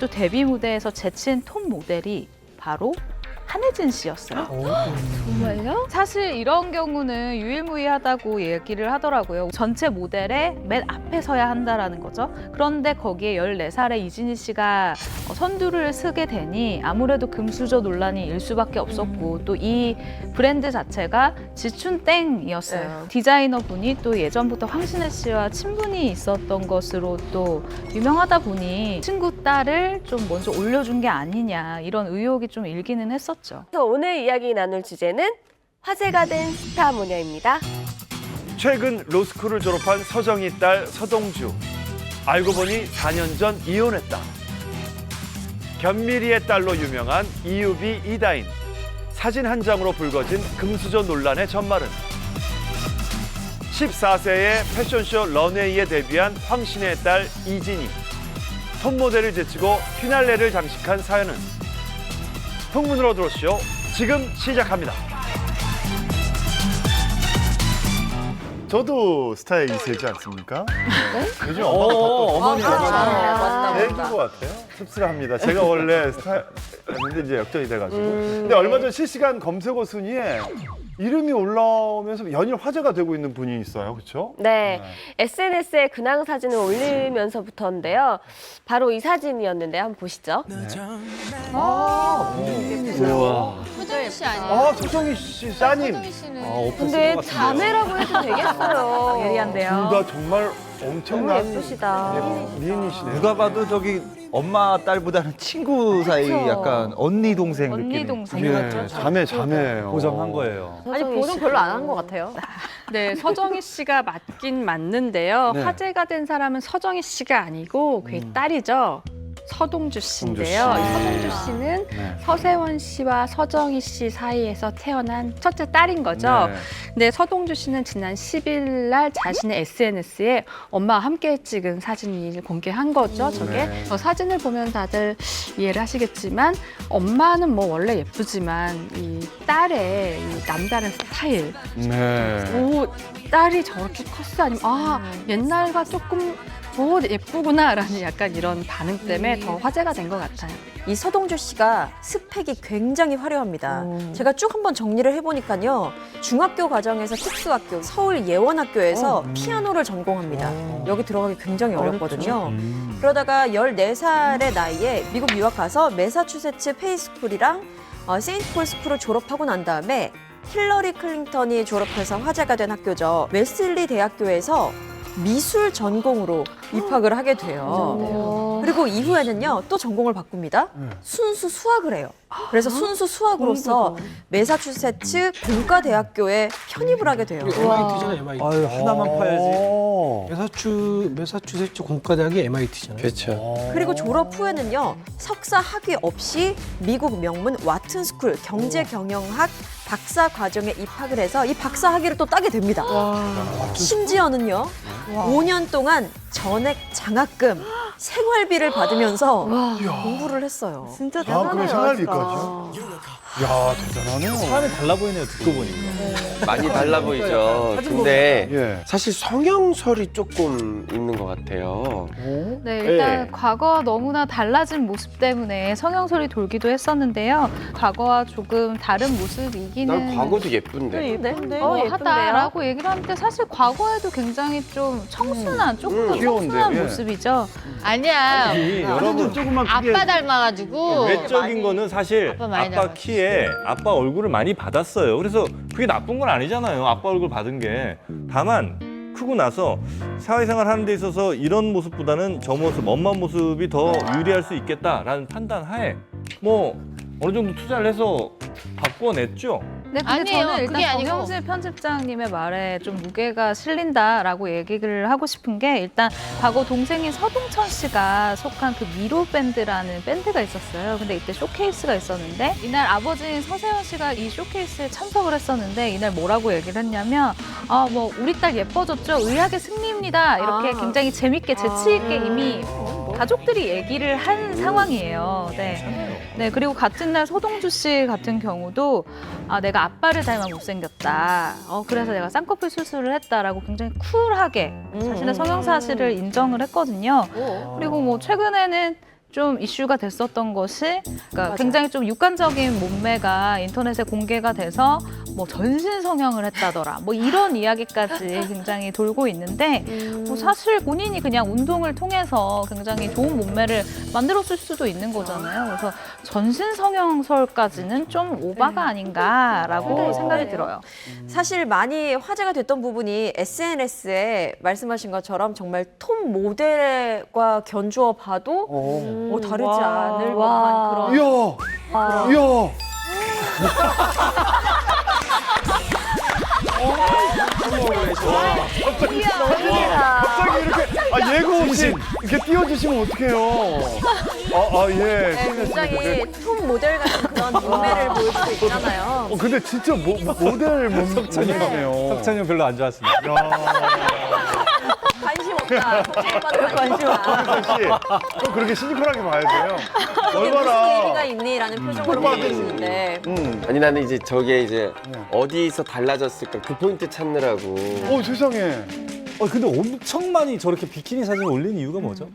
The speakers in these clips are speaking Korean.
또 데뷔 무대에서 제친 톱 모델이 바로 한혜진 씨였어요. 정말요? 사실 이런 경우는 유일무이하다고 얘기를 하더라고요. 전체 모델의 맨 앞에 서야 한다라는 거죠. 그런데 거기에 14살의 이진희 씨가 선두를 서게 되니 아무래도 금수저 논란이 일 수밖에 없었고 또 이 브랜드 자체가 지춘땡이었어요. 디자이너 분이 또 예전부터 황신혜 씨와 친분이 있었던 것으로 또 유명하다 보니 친구 딸을 좀 먼저 올려준 게 아니냐 이런 의혹이 좀 일기는 했었죠. 그래서 오늘 이야기 나눌 주제는 화제가 된 스타 모녀입니다. 최근 로스쿨을 졸업한 서정희 딸 서동주. 알고 보니 4년 전 이혼했다. 견미리의 딸로 유명한 이유비 이다인. 사진 한 장으로 불거진 금수저 논란의 전말은 14세에 패션쇼 런웨이에 데뷔한 황신혜의 딸 이진희. 톱모델을 제치고 피날레를 장식한 사연은 풍문으로 들어오시오. 지금 시작합니다. 저도 스타의 2세지 않습니까? 네? 요즘 어머니. 맞다, 제 얘기인 것 같아요. 씁쓸합니다. 제가 원래 스타였는데 이제 역전이 돼가지고. 근데 얼마 전 실시간 검색어 순위에 이름이 올라오면서 연일 화제가 되고 있는 분이 있어요. 그렇죠? 네, SNS에 근황 사진을 올리면서부터인데요. 바로 이 사진이었는데 한번 보시죠. 서정희 씨 아니에요? 아, 서정희 씨 따님. 서정희 씨는 근데 자매라고 해도 되겠어요. 예리한데요. 둘 다 정말 너무 엄청난 예쁘시다. 미인이시네요. 누가 봐도 저기 엄마 딸보다는 친구 사이 그쵸. 약간 언니 동생 언니 느낌이. 동생. 네, 자매예요. 고정한 거예요. 아니 보는 별로 안 한 것 같아요. 네, 서정희 씨가 맞긴 맞는데요. 네. 화제가 된 사람은 서정희 씨가 아니고 그의 딸이죠. 서동주 씨인데요. 서동주 씨. 이 서동주 씨는 네. 서세원 씨와 서정희 씨 사이에서 태어난 첫째 딸인 거죠. 네. 근데 서동주 씨는 지난 10일 날 자신의 SNS에 엄마와 함께 찍은 사진을 공개한 거죠. 저게 네. 저 사진을 보면 다들 이해를 하시겠지만 엄마는 뭐 원래 예쁘지만 이 딸의 이 남다른 스타일 네. 오, 딸이 저렇게 컸어? 아니면 옛날과 조금 예쁘구나라는 약간 이런 반응 때문에 더 화제가 된 것 같아요. 이 서동주 씨가 스펙이 굉장히 화려합니다. 제가 쭉 한번 정리를 해보니까요. 중학교 과정에서 특수학교, 서울예원학교에서 피아노를 전공합니다. 여기 들어가기 굉장히 어렵거든요. 그러다가 14살의 나이에 미국 유학 가서 매사추세츠 페이스쿨이랑 세인트폴 스쿨을 졸업하고 난 다음에 힐러리 클린턴이 졸업해서 화제가 된 학교죠. 웨슬리 대학교에서 미술 전공으로 입학을 하게 돼요. 그리고 이후에는요, 또 전공을 바꿉니다. 순수 수학을 해요. 그래서 순수 수학으로서 매사추세츠 공과대학교에 편입을 하게 돼요. MIT잖아요, MIT. 아유, 하나만 파야지. 매사추세츠 공과대학이 MIT잖아요. 그렇죠. 그리고 졸업 후에는요, 석사 학위 없이 미국 명문 와튼 스쿨 경제경영학 박사 과정에 입학을 해서 이 박사 학위를 또 따게 됩니다. 심지어는요, 5년 동안 전액 장학금, 생활비를 받으면서 공부를 했어요. 진짜 아, 대단해요. 그럼 생활비까지요? 야, 대단하네요. 사람이 달라 보이네요, 듣고 보니까. 많이 달라 보이죠. 근데 예. 사실 성형설이 조금 있는 것 같아요. 네, 일단 네. 과거와 너무나 달라진 모습 때문에 성형설이 돌기도 했었는데요. 과거와 조금 다른 모습이기는 난 과거도 예쁜데. 예쁜데요? 하다라고 얘기를 하는데 사실 과거에도 굉장히 좀 청순한, 조금 더 귀여운데, 청순한 예. 모습이죠. 아니야. 여러분, 조금만 아빠 닮아가지고. 외적인 거는 사실 아빠 많이 아빠 닮았어. 키에 아빠 얼굴을 많이 받았어요. 그래서 그게 나쁜 건 아니잖아요. 아빠 얼굴 받은 게. 다만 크고 나서 사회생활 하는 데 있어서 이런 모습보다는 저 모습, 엄마 모습이 더 유리할 수 있겠다라는 판단 하에 뭐 어느 정도 투자를 해서 바꿔냈죠. 네, 근데 아니에요. 저는 일단 그게 아니고. 정영실 편집장님의 말에 좀 무게가 실린다라고 얘기를 하고 싶은 게 일단 과거 동생인 서동천 씨가 속한 그 미로 밴드라는 밴드가 있었어요. 근데 이때 쇼케이스가 있었는데 이날 아버지인 서세원 씨가 이 쇼케이스에 참석을 했었는데 이날 뭐라고 얘기를 했냐면 뭐 우리 딸 예뻐졌죠? 의학의 승리입니다. 이렇게 굉장히 재밌게 재치 있게 이미 가족들이 얘기를 한 상황이에요. 네, 그리고 같은 날 서동주 씨 같은 경우도 내가 아빠를 닮아 못생겼다. 그래서 내가 쌍꺼풀 수술을 했다라고 굉장히 쿨하게 자신의 성형 사실을 인정을 했거든요. 그리고 뭐 최근에는 좀 이슈가 됐었던 것이 그러니까 굉장히 좀 육관적인 몸매가 인터넷에 공개가 돼서 뭐 전신 성형을 했다더라 뭐 이런 이야기까지 굉장히 돌고 있는데 뭐 사실 본인이 그냥 운동을 통해서 굉장히 좋은 몸매를 만들었을 수도 있는 거잖아요. 그래서 전신 성형설까지는 좀 오바가 아닌가라고 생각이 들어요. 사실 많이 화제가 됐던 부분이 SNS에 말씀하신 것처럼 정말 톱 모델과 견주어 봐도 다르지 않을 법한 그런 이야, 이야. 갑자기 이렇게 예고 없이 이렇게 띄워주시면 어떡해요? 예. 네, 굉장히 톱 모델 같은 그런 몸매를 보여주고 있잖아요. 근데 진짜 모델 몸매네요. 석찬이 별로 안 좋았습니다. 관심 없다. 관심 없다. 사실 좀 그렇게 시니컬하게 봐야 돼요. 이게 무슨 얘기가 있니라는 표정으로 보고 계시는데. 아니 나는 이제 저게 이제 어디서 달라졌을까 그 포인트 찾느라고. 세상에. 근데 엄청 많이 저렇게 비키니 사진 올린 이유가 뭐죠?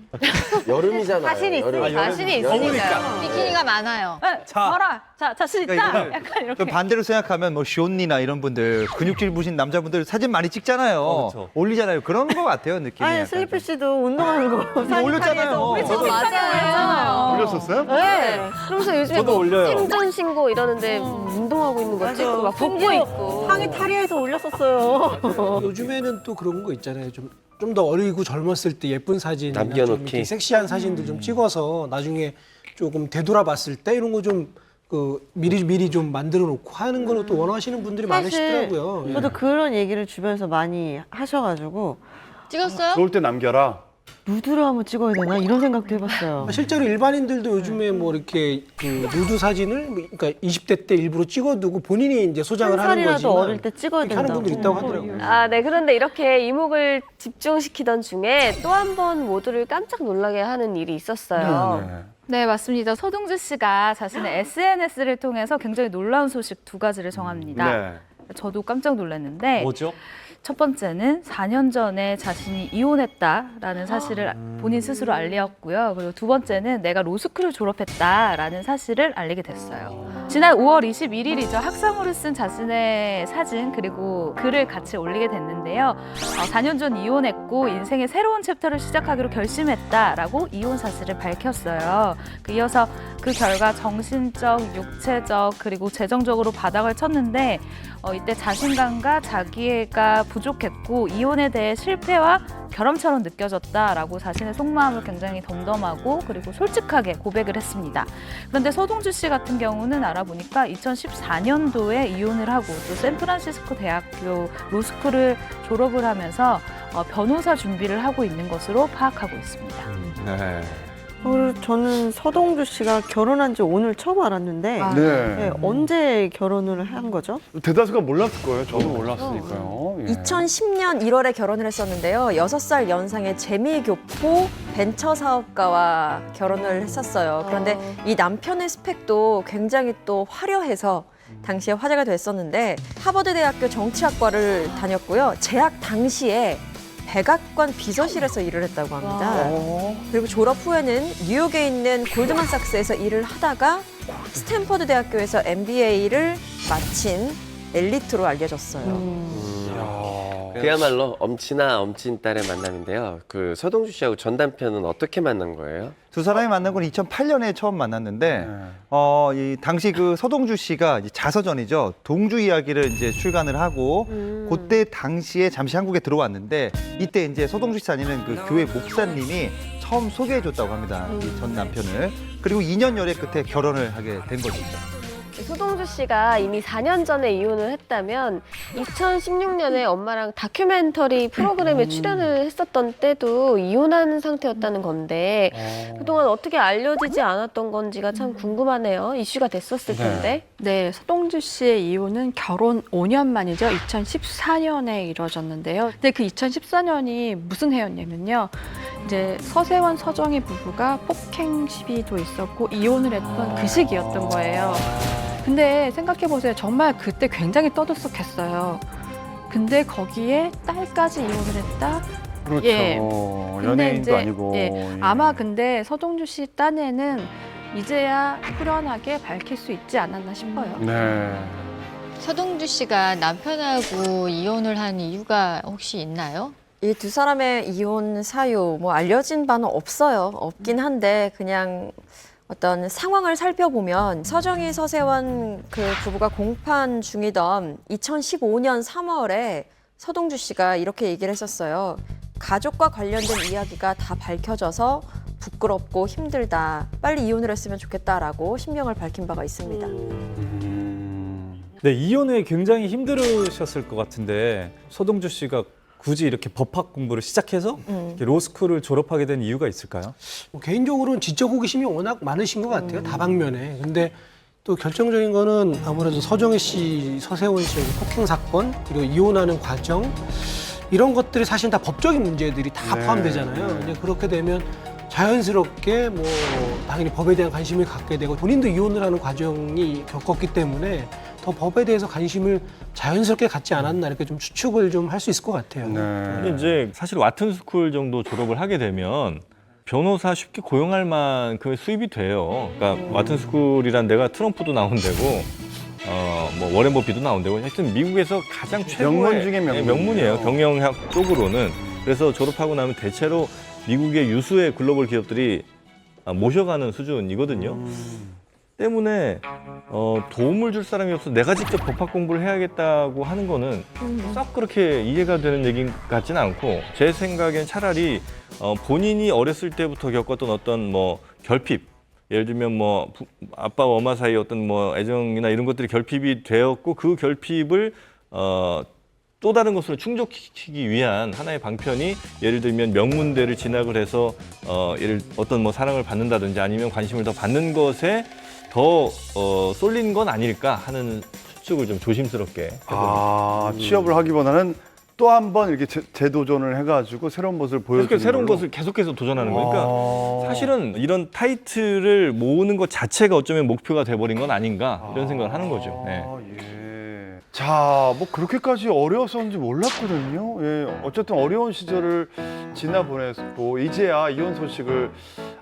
여름이잖아요. 자신이 여름. 있으니까. 자신이 있으니까. 비키니가 많아요. 봐라. 자, 자신 있다. 그러니까 약간 이렇게. 또 반대로 생각하면 뭐 쇼언니나 이런 분들 근육질 부신 남자분들 사진 많이 찍잖아요. 그렇죠. 올리잖아요. 그런 거 같아요 느낌이. 아니, 약간 슬리피 좀. 씨도 운동하는 거 올렸잖아요. 우리 지금 맞아요. 올렸었어요? 네. 그러면서 요즘에 저도 뭐 올려요. 생존 신고 이러는데 운동하고 있는 거 찍고 막 복부 있고. 상의 탈의해서 올렸었어요. 요즘에는 또 그런 거 있잖아요. 좀 더 어리고 젊었을 때 예쁜 사진이나 좀 남겨놓기. 이렇게 섹시한 사진들 좀 찍어서 나중에 조금 되돌아봤을 때 이런 거 좀 미리 좀 만들어 놓고 하는 걸 또 원하시는 분들이 많으시더라고요. 예. 저도 그런 얘기를 주변에서 많이 하셔가지고 찍었어요? 좋을 때 남겨라. 누드로 한번 찍어야 되나 이런 생각도 해봤어요. 실제로 일반인들도 요즘에 뭐 이렇게 그 누드 사진을 그러니까 20대 때 일부러 찍어두고 본인이 이제 소장을 하는 살이라도 거지만 어릴 때 찍어야 그렇게 하는 된다고. 분들 있다고 하더라고요. 아, 네. 그런데 이렇게 이목을 집중시키던 중에 또 한 번 모두를 깜짝 놀라게 하는 일이 있었어요. 네, 맞습니다. 서동주 씨가 자신의 SNS를 통해서 굉장히 놀라운 소식 두 가지를 정합니다. 저도 깜짝 놀랐는데 뭐죠? 첫 번째는 4년 전에 자신이 이혼했다라는 사실을 본인 스스로 알렸고요. 그리고 두 번째는 내가 로스쿨을 졸업했다라는 사실을 알리게 됐어요. 지난 5월 21일이죠. 학상으로 쓴 자신의 사진 그리고 글을 같이 올리게 됐는데요. 4년 전 이혼했고 인생의 새로운 챕터를 시작하기로 결심했다라고 이혼 사실을 밝혔어요. 이어서 그 결과 정신적, 육체적 그리고 재정적으로 바닥을 쳤는데 이때 자신감과 자기애가 부족했고 이혼에 대해 실패와 결함처럼 느껴졌다라고 자신의 속마음을 굉장히 덤덤하고 그리고 솔직하게 고백을 했습니다. 그런데 서동주 씨 같은 경우는 알아보니까 2014년도에 이혼을 하고 또 샌프란시스코 대학교 로스쿨을 졸업을 하면서 변호사 준비를 하고 있는 것으로 파악하고 있습니다. 네. 저는 서동주 씨가 결혼한 지 오늘 처음 알았는데 네, 언제 결혼을 한 거죠? 대다수가 몰랐을 거예요. 저도 몰랐으니까요. 2010년 1월에 결혼을 했었는데요. 6살 연상의 재미교포 벤처 사업가와 결혼을 했었어요. 그런데 이 남편의 스펙도 굉장히 또 화려해서 당시에 화제가 됐었는데 하버드 대학교 정치학과를 다녔고요. 재학 당시에 백악관 비서실에서 일을 했다고 합니다. 그리고 졸업 후에는 뉴욕에 있는 골드만삭스에서 일을 하다가 스탠퍼드 대학교에서 MBA를 마친 엘리트로 알려졌어요. 그야말로 엄친아 엄친딸의 만남인데요. 그 서동주 씨하고 전 남편은 어떻게 만난 거예요? 두 사람이 만난 건 2008년에 처음 만났는데 이 당시 그 서동주 씨가 이제 자서전이죠. 동주 이야기를 이제 출간을 하고 그때 당시에 잠시 한국에 들어왔는데 이때 이제 서동주 씨 다니는 그 교회 목사님이 처음 소개해 줬다고 합니다. 이 전 남편을. 그리고 2년 열애 끝에 결혼을 하게 된 거죠. 서동주 씨가 이미 4년 전에 이혼을 했다면 2016년에 엄마랑 다큐멘터리 프로그램에 출연을 했었던 때도 이혼한 상태였다는 건데 그동안 어떻게 알려지지 않았던 건지가 참 궁금하네요. 이슈가 됐었을 텐데. 네, 서동주 씨의 이혼은 결혼 5년 만이죠. 2014년에 이루어졌는데요. 근데 그 2014년이 무슨 해였냐면요. 이제 서세원, 서정희 부부가 폭행 시비도 있었고 이혼을 했던 그 시기였던 거예요. 근데 생각해보세요. 정말 그때 굉장히 떠들썩했어요. 근데 거기에 딸까지 이혼을 했다? 그렇죠. 예. 연예인도 아니고. 아마 근데 서동주 씨 딴에는 이제야 후련하게 밝힐 수 있지 않았나 싶어요. 네. 서동주 씨가 남편하고 이혼을 한 이유가 혹시 있나요? 이 두 사람의 이혼 사유 뭐 알려진 바는 없어요. 없긴 한데 그냥 어떤 상황을 살펴보면 서정희 서세원 그 부부가 공판 중이던 2015년 3월에 서동주 씨가 이렇게 얘기를 했었어요. 가족과 관련된 이야기가 다 밝혀져서 부끄럽고 힘들다. 빨리 이혼을 했으면 좋겠다라고 신명을 밝힌 바가 있습니다. 네, 이혼 후에 굉장히 힘들으셨을 것 같은데 서동주 씨가 굳이 이렇게 법학 공부를 시작해서 이렇게 로스쿨을 졸업하게 된 이유가 있을까요? 뭐 개인적으로는 지적 호기심이 워낙 많으신 것 같아요. 다방면에. 근데 또 결정적인 거는 아무래도 서정희 씨, 서세원 씨의 폭행 사건 그리고 이혼하는 과정 이런 것들이 사실 다 법적인 문제들이 다 포함되잖아요. 이제 그렇게 되면 자연스럽게 뭐 당연히 법에 대한 관심을 갖게 되고 본인도 이혼을 하는 과정이 겪었기 때문에 더 법에 대해서 관심을 자연스럽게 갖지 않았나 이렇게 좀 추측을 좀 할 수 있을 것 같아요. 근데 이제 사실 와튼 스쿨 정도 졸업을 하게 되면 변호사 쉽게 고용할 만큼의 수입이 돼요. 그러니까 와튼 스쿨이란 데가 트럼프도 나온 데고 뭐 워렌 버핏도 나온 데고 하여튼 미국에서 가장 최고의 명문 중에 명문이에요. 명문이에요. 경영학 쪽으로는. 그래서 졸업하고 나면 대체로 미국의 유수의 글로벌 기업들이 모셔가는 수준이거든요. 때문에 도움을 줄 사람이 없어서 내가 직접 법학 공부를 해야겠다고 하는 거는 썩 그렇게 이해가 되는 얘기 같지는 않고 제 생각엔 차라리 본인이 어렸을 때부터 겪었던 어떤 뭐 결핍 예를 들면 뭐 아빠와 엄마 사이 어떤 뭐 애정이나 이런 것들이 결핍이 되었고 그 결핍을 또 다른 것으로 충족시키기 위한 하나의 방편이 예를 들면 명문대를 진학을 해서 어떤 뭐 사랑을 받는다든지 아니면 관심을 더 받는 것에 더 쏠린 건 아닐까 하는 추측을 좀 조심스럽게 해봅니다. 취업을 하기보다는 또 한 번 이렇게 재도전을 해가지고 새로운 모습을 보여주는 새로운 걸로? 것을 계속해서 도전하는 거니까 사실은 이런 타이틀을 모으는 것 자체가 어쩌면 목표가 돼버린 건 아닌가 이런 생각을 하는 거죠. 네. 예. 자, 뭐 그렇게까지 어려웠었는지 몰랐거든요. 예, 어쨌든 어려운 시절을 지나보냈고 이제야 이혼 소식을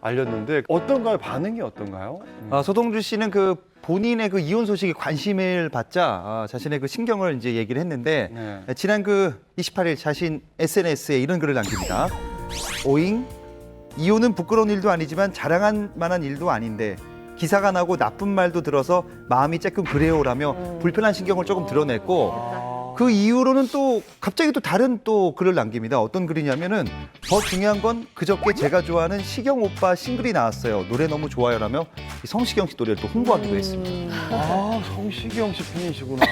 알렸는데 어떤가요? 반응이 어떤가요? 서동주 씨는 그 본인의 그 이혼 소식에 관심을 받자 자신의 그 신경을 이제 얘기를 했는데 지난 그 28일 자신 SNS에 이런 글을 남깁니다. 오잉? 이혼은 부끄러운 일도 아니지만 자랑할 만한 일도 아닌데 기사가 나고 나쁜 말도 들어서 마음이 조금 그래요라며 불편한 신경을 조금 드러냈고 그 이후로는 또 갑자기 또 다른 또 글을 남깁니다. 어떤 글이냐면은 더 중요한 건 그저께 제가 좋아하는 시경 오빠 싱글이 나왔어요. 노래 너무 좋아요라며 이 성시경 씨 노래를 또 홍보하기도 했습니다. 성시경 씨 팬이시구나.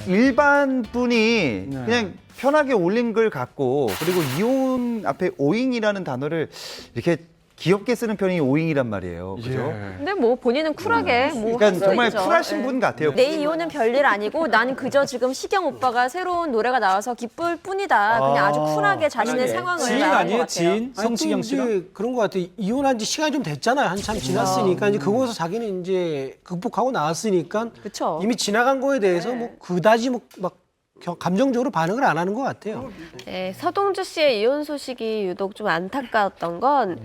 일반 분이 그냥 편하게 올린 글 같고 그리고 이혼 앞에 오잉이라는 단어를 이렇게 귀엽게 쓰는 편이 오잉이란 말이에요. 그죠? 근데 뭐 본인은 쿨하게 뭐 그러니까 할수 정말 있죠. 쿨하신 분 같아요. 내 이혼은 별일 아니고 난 그저 지금 시경 오빠가 새로운 노래가 나와서 기쁠 뿐이다. 그냥 아주 쿨하게 자신의 상황을 지인 말한 것 아니에요? 같아요. 지인? 성시경 씨랑? 그런 것 같아요. 이혼한 지 시간이 좀 됐잖아요. 한참 지났으니까 이제 그거에서 자기는 이제 극복하고 나왔으니까 그쵸. 이미 지나간 거에 대해서 뭐 그다지 막 감정적으로 반응을 안 하는 것 같아요. 네, 서동주 씨의 이혼 소식이 유독 좀 안타까웠던 건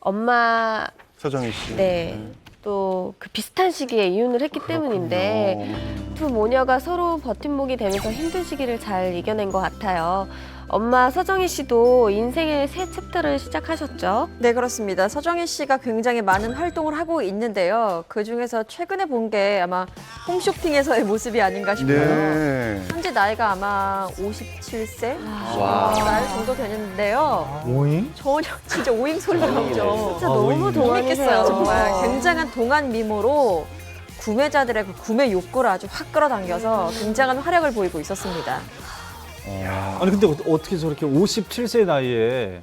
엄마 서정희 씨. 네. 또 그 비슷한 시기에 이혼을 했기 때문인데 두 모녀가 서로 버팀목이 되면서 힘든 시기를 잘 이겨낸 것 같아요. 엄마 서정희 씨도 인생의 새 챕터를 시작하셨죠? 네, 그렇습니다. 서정희 씨가 굉장히 많은 활동을 하고 있는데요. 그중에서 최근에 본 게 아마 홈쇼핑에서의 모습이 아닌가 싶어요. 네. 현재 나이가 아마 57세 와. 나이 정도 되는데요. 오잉? 전혀 진짜 오잉 소리가 나오죠. 진짜 오잉. 너무 동안이겠어요. 정말 굉장한 동안 미모로 구매자들의 그 구매 욕구를 아주 확 끌어당겨서 굉장한 활약을 보이고 있었습니다. 아니 근데 어떻게 저렇게 57세 나이에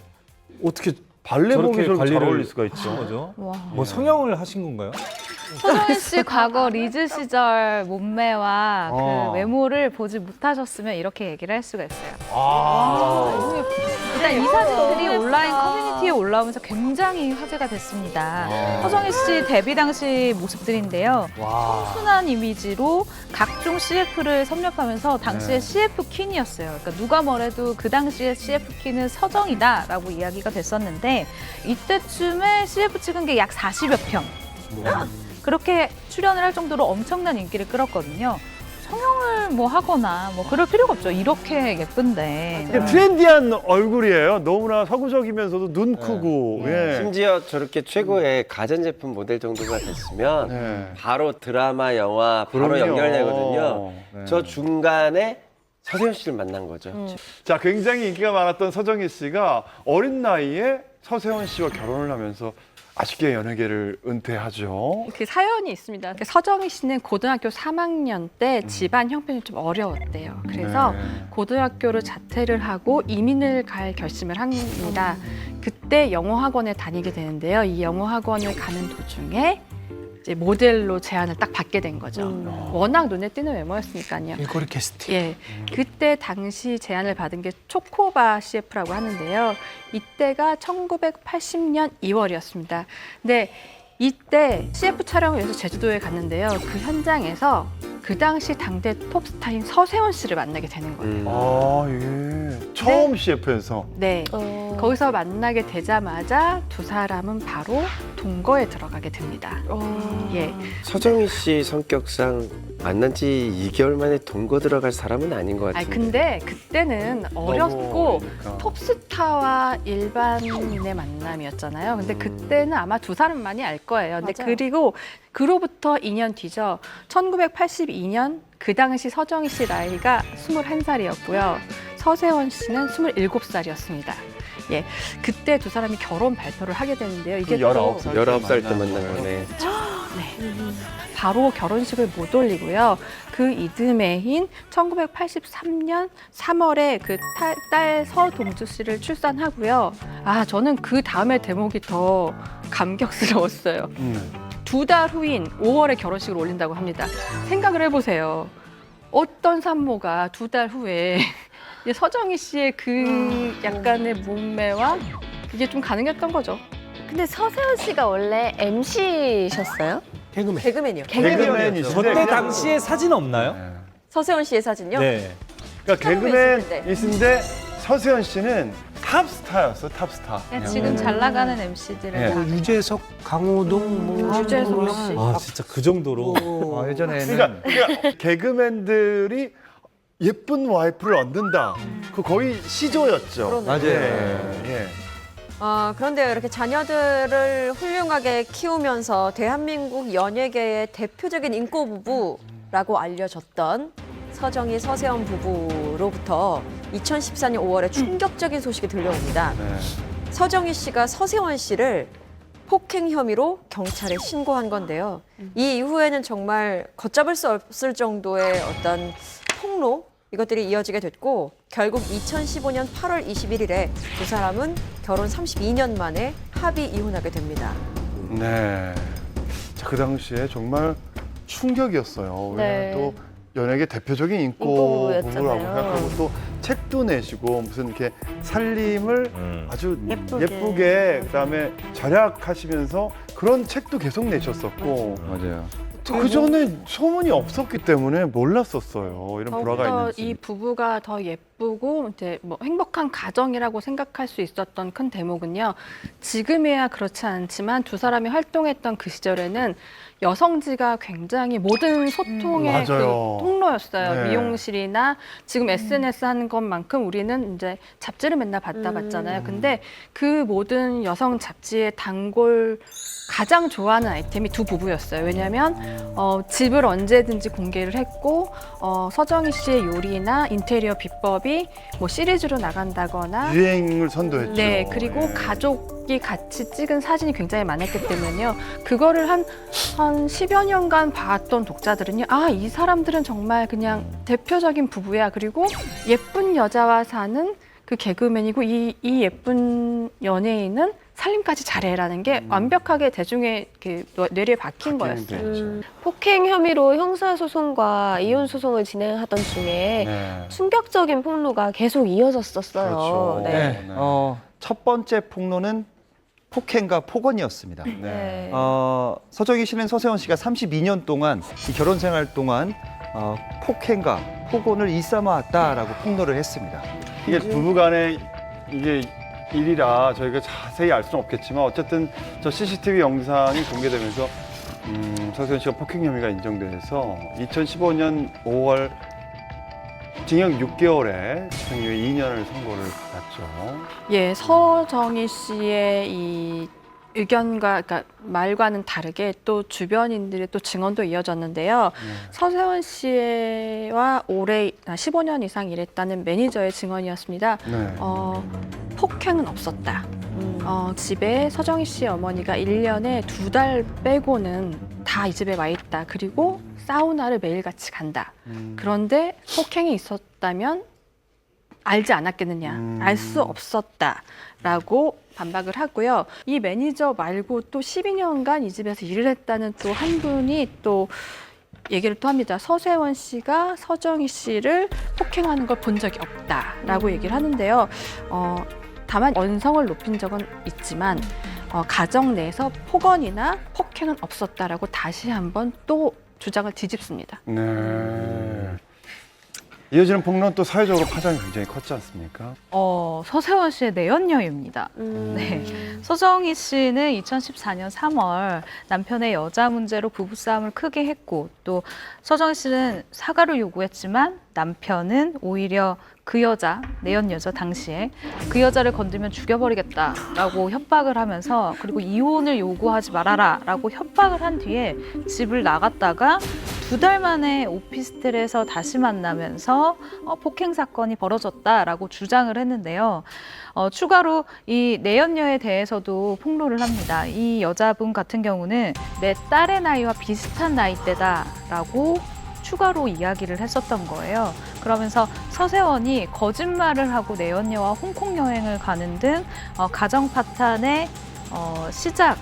어떻게 발레복이 저렇게 저렇게 잘 관리를 어울릴 수가 있죠. 하신 거죠? 뭐 성형을 하신 건가요? 서정희 씨 과거 리즈 시절 몸매와 그 외모를 보지 못하셨으면 이렇게 얘기를 할 수가 있어요. 일단 이 사진들이 온라인 커뮤니티에 올라오면서 굉장히 화제가 됐습니다. 서정희 씨 데뷔 당시 모습들인데요. 순한 이미지로 각종 CF를 섭렵하면서 당시에 CF 퀸이었어요. 그러니까 누가 뭐래도 그 당시에 CF 퀸은 서정이다라고 이야기가 됐었는데 이때쯤에 CF 찍은 게 약 40여 편. 그렇게 출연을 할 정도로 엄청난 인기를 끌었거든요. 성형을 뭐 하거나 뭐 그럴 필요가 없죠. 이렇게 예쁜데. 트렌디한 얼굴이에요. 너무나 서구적이면서도 눈 크고. 예. 심지어 저렇게 최고의 가전제품 모델 정도가 됐으면 네. 바로 드라마, 영화 바로 그럼요. 연결되거든요. 네. 저 중간에 서세현 씨를 만난 거죠. 자, 굉장히 인기가 많았던 서정희 씨가 어린 나이에 서세원 씨와 결혼을 하면서 아쉽게 연예계를 은퇴하죠. 그 사연이 있습니다. 서정희 씨는 고등학교 3학년 때 집안 형편이 좀 어려웠대요. 그래서 고등학교를 자퇴를 하고 이민을 갈 결심을 합니다. 그때 영어 학원에 다니게 되는데요. 이 영어 학원을 가는 도중에 이제 모델로 제안을 딱 받게 된 거죠. 워낙 눈에 띄는 외모였으니까요. 일거리 캐스팅. 예, 그때 당시 제안을 받은 게 초코바 CF라고 하는데요. 이때가 1980년 2월이었습니다. 근데 이때 CF 촬영을 위해서 제주도에 갔는데요. 그 현장에서 그 당시 당대 톱스타인 서세원 씨를 만나게 되는 거예요. 아, 예. 처음 CF에서. 네, 거기서 만나게 되자마자 두 사람은 바로 동거에 들어가게 됩니다. 예. 서정희 씨 성격상 만난 지 2개월 만에 동거 들어갈 사람은 아닌 것 아니 같은데. 근데 그때는 어렸고 어리니까. 톱스타와 일반인의 만남이었잖아요. 근데 그때는 아마 두 사람만이 알 거예요. 근데 맞아요. 그리고 그로부터 2년 뒤죠. 1982년 그 당시 서정희 씨 나이가 21살이었고요. 서세원 씨는 27살이었습니다. 예, 그때 두 사람이 결혼 발표를 하게 되는데요. 이게 또 19살. 19살 때 만난 거네. 네. 바로 결혼식을 못 올리고요. 그 이듬해인 1983년 3월에 그 딸 서동주 씨를 출산하고요. 아, 저는 그 다음에 대목이 더 감격스러웠어요. 2달 후인 5월에 결혼식을 올린다고 합니다. 생각을 해보세요. 어떤 산모가 2달 후에 이제 서정희 씨의 그 약간의 몸매와 그게 좀 가능했던 거죠. 근데 서세원 씨가 원래 MC셨어요? 개그맨. 개그맨이요. 개그맨이시죠. 저때 당시에 사진 없나요? 서세원 씨의 사진요? 네. 그러니까 개그맨이신데 서세원 씨는 탑스타였어, 탑스타. 지금 잘 나가는 MC들을 네. 다 유재석, 강호동, 뭐 유재석 씨. 아 진짜 그 정도로. 예전에는 그러니까 개그맨들이 예쁜 와이프를 얻는다. 그 거의 시조였죠. 맞아요. 예. 그런데 이렇게 자녀들을 훌륭하게 키우면서 대한민국 연예계의 대표적인 인꼬 부부라고 알려졌던 서정희, 서세원 부부로부터 2014년 5월에 충격적인 소식이 들려옵니다. 서정희 씨가 서세원 씨를 폭행 혐의로 경찰에 신고한 건데요. 이 이후에는 정말 걷잡을 수 없을 정도의 어떤 폭로 이것들이 이어지게 됐고 결국 2015년 8월 21일에 두 사람은 결혼 32년 만에 합의 이혼하게 됩니다. 네. 자, 그 당시에 정말 충격이었어요. 왜냐면 또 연예계 대표적인 인꼬 부부라고 생각하고 또 책도 내시고 무슨 이렇게 살림을 아주 예쁘게 그다음에 절약하시면서 그런 책도 계속 내셨었고 맞아요. 그 전에 소문이 없었기 때문에 몰랐었어요. 이런 불화가 더욱더 있는지. 이 부부가 더 예쁘고 이제 뭐 행복한 가정이라고 생각할 수 있었던 큰 대목은요. 지금이야 그렇지 않지만 두 사람이 활동했던 그 시절에는 여성지가 굉장히 모든 소통의 그 맞아요. 통로였어요. 네. 미용실이나 지금 SNS 하는 것만큼 우리는 이제 잡지를 맨날 받다 봤잖아요. 근데 그 모든 여성 잡지의 단골 가장 좋아하는 아이템이 두 부부였어요. 왜냐하면 집을 언제든지 공개를 했고 서정희 씨의 요리나 인테리어 비법이 뭐 시리즈로 나간다거나 유행을 선도했죠. 네, 그리고 네. 가족이 같이 찍은 사진이 굉장히 많았기 때문에요. 그거를 한 10여 년간 봤던 독자들은요. 아, 이 사람들은 정말 그냥 대표적인 부부야. 그리고 예쁜 여자와 사는 그 개그맨이고 이 예쁜 연예인은 살림까지 잘해라는 게 완벽하게 대중의 그 뇌리에 박힌 거였어요. 폭행 혐의로 형사소송과 이혼소송을 진행하던 중에 네. 충격적인 폭로가 계속 이어졌었어요. 그렇죠. 네. 첫 번째 폭로는 폭행과 폭언이었습니다. 네. 서정희 씨는 서세원 씨가 32년 동안 이 결혼 생활 동안 폭행과 폭언을 일삼아왔다라고 폭로를 했습니다. 이게 부부간의 이게 일이라 저희가 자세히 알 수는 없겠지만 어쨌든 저 CCTV 영상이 공개되면서 서세원 씨가 폭행 혐의가 인정돼서 2015년 5월 징역 6개월에 집행유예 2년을 선고를 받았죠. 예, 서정희 씨의 이 의견과 그러니까 말과는 다르게 또 주변인들의 또 증언도 이어졌는데요. 서세원 씨와 올해 15년 이상 일했다는 매니저의 증언이었습니다. 네. 폭행은 없었다. 집에 서정희 씨의 어머니가 1년에 2달 빼고는 다 이 집에 와 있다. 그리고 사우나를 매일같이 간다. 그런데 폭행이 있었다면 알지 않았겠느냐. 알 수 없었다라고 반박을 하고요. 이 매니저 말고 또 12년간 이 집에서 일을 했다는 또 한 분이 또 얘기를 또 합니다. 서세원 씨가 서정희 씨를 폭행하는 걸 본 적이 없다라고 얘기를 하는데요. 다만 언성을 높인 적은 있지만 가정 내에서 폭언이나 폭행은 없었다라고 다시 한번 또 주장을 뒤집습니다. 네. 이어지는 폭로는 또 사회적으로 파장이 굉장히 컸지 않습니까? 서세원 씨의 내연녀입니다. 네. 서정희 씨는 2014년 3월 남편의 여자 문제로 부부싸움을 크게 했고 또 서정희 씨는 사과를 요구했지만 남편은 오히려 그 여자, 내연녀죠 당시에 그 여자를 건들면 죽여버리겠다라고 협박을 하면서 그리고 이혼을 요구하지 말아라라고 협박을 한 뒤에 집을 나갔다가 2달 만에 오피스텔에서 다시 만나면서 폭행 사건이 벌어졌다라고 주장을 했는데요. 추가로 이 내연녀에 대해서도 폭로를 합니다. 이 여자분 같은 경우는 내 딸의 나이와 비슷한 나이대다라고 추가로 이야기를 했었던 거예요. 그러면서 서세원이 거짓말을 하고 내연녀와 홍콩 여행을 가는 등 가정 파탄의 시작,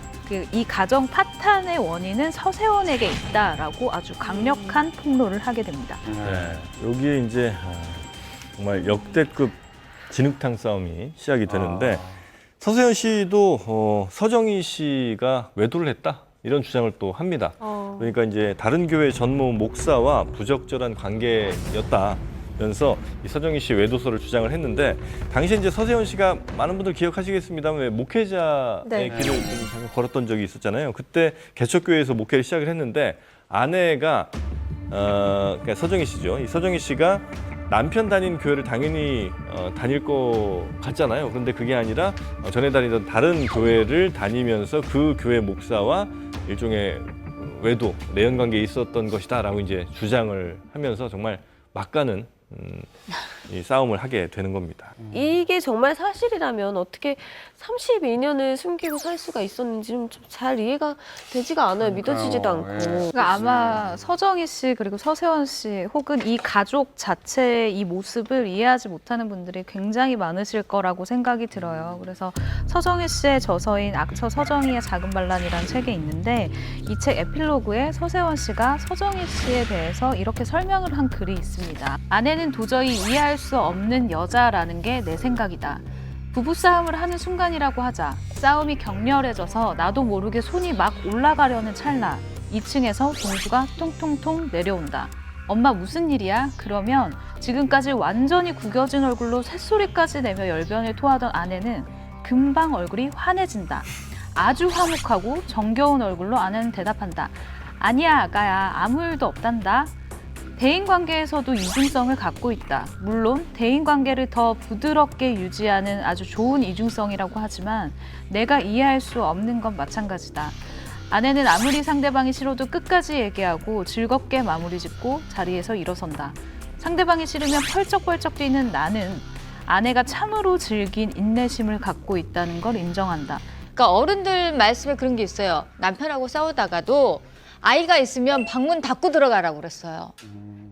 이 가정 파탄의 원인은 서세원에게 있다라고 아주 강력한 폭로를 하게 됩니다. 네, 여기에 이제 정말 역대급 진흙탕 싸움이 시작이 되는데 서세원 씨도 서정희 씨가 외도를 했다 이런 주장을 또 합니다. 그러니까 이제 다른 교회 전무 목사와 부적절한 관계였다면서 이 서정희 씨 외도설을 주장을 했는데 당시에 이제 서세원 씨가 많은 분들 기억하시겠습니다만 왜 목회자의 길을 좀 잠깐 걸었던 적이 있었잖아요. 그때 개척교회에서 목회를 시작을 했는데 아내가 그러니까 서정희 씨죠. 이 서정희 씨가 남편 다닌 교회를 당연히 다닐 것 같잖아요. 그런데 그게 아니라 전에 다니던 다른 교회를 다니면서 그 교회 목사와 일종의 외도, 내연 관계에 있었던 것이다라고 이제 주장을 하면서 정말 막가는 이 싸움을 하게 되는 겁니다. 이게 정말 사실이라면 어떻게 32년을 숨기고 살 수가 있었는지 좀 잘 이해가 되지가 않아요. 믿어지지도 않고. 그러니까 아마 서정희 씨 그리고 서세원 씨 혹은 이 가족 자체의 이 모습을 이해하지 못하는 분들이 굉장히 많으실 거라고 생각이 들어요. 그래서 서정희 씨의 저서인 악처 서정희의 작은 반란이라는 책이 있는데 이 책 에필로그에 서세원 씨가 서정희 씨에 대해서 이렇게 설명을 한 글이 있습니다. 아내는 도저히 이해할 수 없는 여자라는 게 내 생각이다. 부부싸움을 하는 순간이라고 하자. 싸움이 격렬해져서 나도 모르게 손이 막 올라가려는 찰나 2층에서 동주가 통통통 내려온다. 엄마 무슨 일이야? 그러면 지금까지 완전히 구겨진 얼굴로 새소리까지 내며 열변을 토하던 아내는 금방 얼굴이 환해진다. 아주 화목하고 정겨운 얼굴로 아내는 대답한다. 아니야 아가야 아무 일도 없단다. 대인관계에서도 이중성을 갖고 있다. 물론 대인관계를 더 부드럽게 유지하는 아주 좋은 이중성이라고 하지만 내가 이해할 수 없는 건 마찬가지다. 아내는 아무리 상대방이 싫어도 끝까지 얘기하고 즐겁게 마무리 짓고 자리에서 일어선다. 상대방이 싫으면 펄쩍펄쩍 뛰는 나는 아내가 참으로 즐긴 인내심을 갖고 있다는 걸 인정한다. 그러니까 어른들 말씀에 그런 게 있어요. 남편하고 싸우다가도 아이가 있으면 방문 닫고 들어가라고 그랬어요.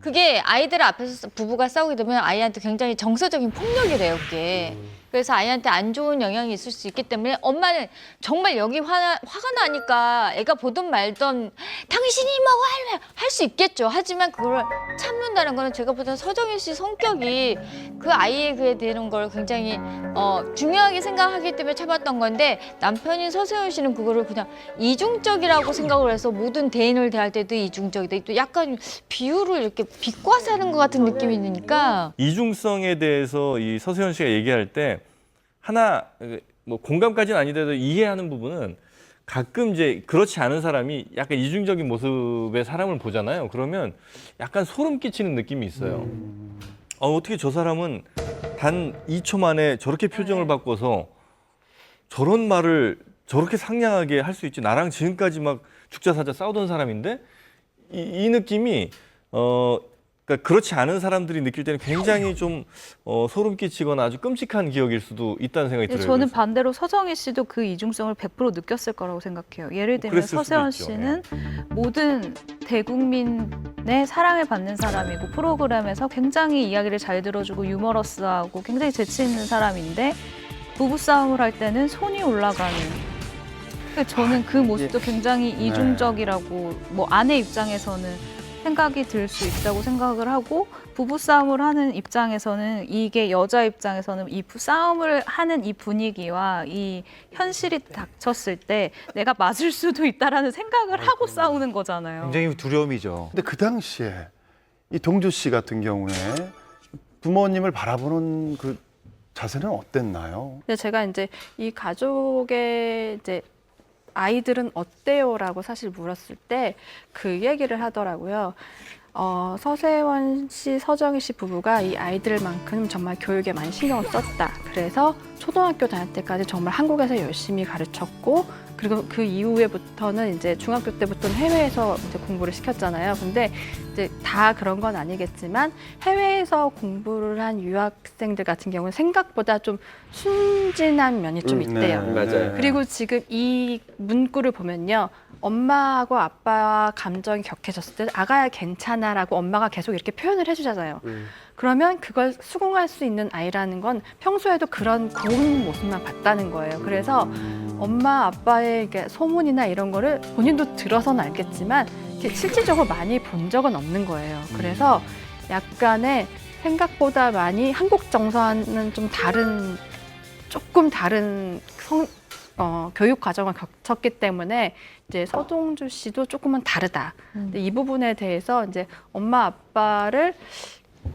그게 아이들 앞에서 부부가 싸우게 되면 아이한테 굉장히 정서적인 폭력이 돼요, 그게. 그래서 아이한테 안 좋은 영향이 있을 수 있기 때문에 엄마는 정말 여기 화가 나니까 애가 보든 말든 당신이 뭐 할 수 있겠죠. 하지만 그걸 참는다는 거는 제가 보던 서정희 씨 성격이 그 아이에 그에 대한 걸 굉장히 중요하게 생각하기 때문에 참았던 건데 남편인 서세원 씨는 그거를 그냥 이중적이라고 생각을 해서 모든 대인을 대할 때도 이중적이다. 또 약간 비유를 이렇게 비꼬아서 하는 것 같은 느낌이 드니까 이중성에 대해서 이 서세원 씨가 얘기할 때 하나 뭐 공감까지는 아니더라도 이해하는 부분은 가끔 이제 그렇지 않은 사람이 약간 이중적인 모습의 사람을 보잖아요. 그러면 약간 소름 끼치는 느낌이 있어요. 어떻게 저 사람은 단 2초 만에 저렇게 표정을 바꿔서 저런 말을 저렇게 상냥하게 할 수 있지. 나랑 지금까지 막 죽자 사자 싸우던 사람인데 이 느낌이 그러니까 그렇지 않은 사람들이 느낄 때는 굉장히 좀 소름 끼치거나 아주 끔찍한 기억일 수도 있다는 생각이 들어요. 저는 그래서. 반대로 서정희 씨도 그 이중성을 100% 느꼈을 거라고 생각해요. 예를 들면 그랬을 수도 서세원 있죠. 씨는 모든 대국민의 사랑을 받는 사람이고 프로그램에서 굉장히 이야기를 잘 들어주고 유머러스하고 굉장히 재치 있는 사람인데 부부싸움을 할 때는 손이 올라가는. 저는 그 모습도 굉장히 이중적이라고 뭐 아내 입장에서는 생각이 들 수 있다고 생각을 하고 부부싸움을 하는 입장에서는 이게 여자 입장에서는 이 싸움을 하는 이 분위기와 이 현실이 닥쳤을 때 내가 맞을 수도 있다라는 생각을 하고 싸우는 거잖아요. 굉장히 두려움이죠. 근데 그 당시에 이 동주 씨 같은 경우에 부모님을 바라보는 그 자세는 어땠나요? 근데 제가 이제 이 가족의 이제 아이들은 어때요라고 사실 물었을 때 그 얘기를 하더라고요. 서세원 씨, 서정희 씨 부부가 이 아이들만큼 정말 교육에 많이 신경을 썼다. 그래서 초등학교 다닐 때까지 정말 한국에서 열심히 가르쳤고, 그리고 그 이후에부터는 이제 중학교 때부터는 해외에서 이제 공부를 시켰잖아요. 근데 이제 다 그런 건 아니겠지만 해외에서 공부를 한 유학생들 같은 경우는 생각보다 좀 순진한 면이 좀 있대요. 맞아요. 그리고 지금 이 문구를 보면요. 엄마하고 아빠와 감정이 격해졌을 때 아가야 괜찮아라고 엄마가 계속 이렇게 표현을 해주잖아요. 그러면 그걸 수긍할 수 있는 아이라는 건 평소에도 그런 고운 모습만 봤다는 거예요. 그래서 엄마 아빠의 소문이나 이런 거를 본인도 들어서는 알겠지만 이렇게 실질적으로 많이 본 적은 없는 거예요. 그래서 약간의 생각보다 많이 한국 정서와는 좀 다른, 조금 다른 교육 과정을 거쳤기 때문에 이제 서동주 씨도 조금은 다르다. 근데 이 부분에 대해서 이제 엄마 아빠를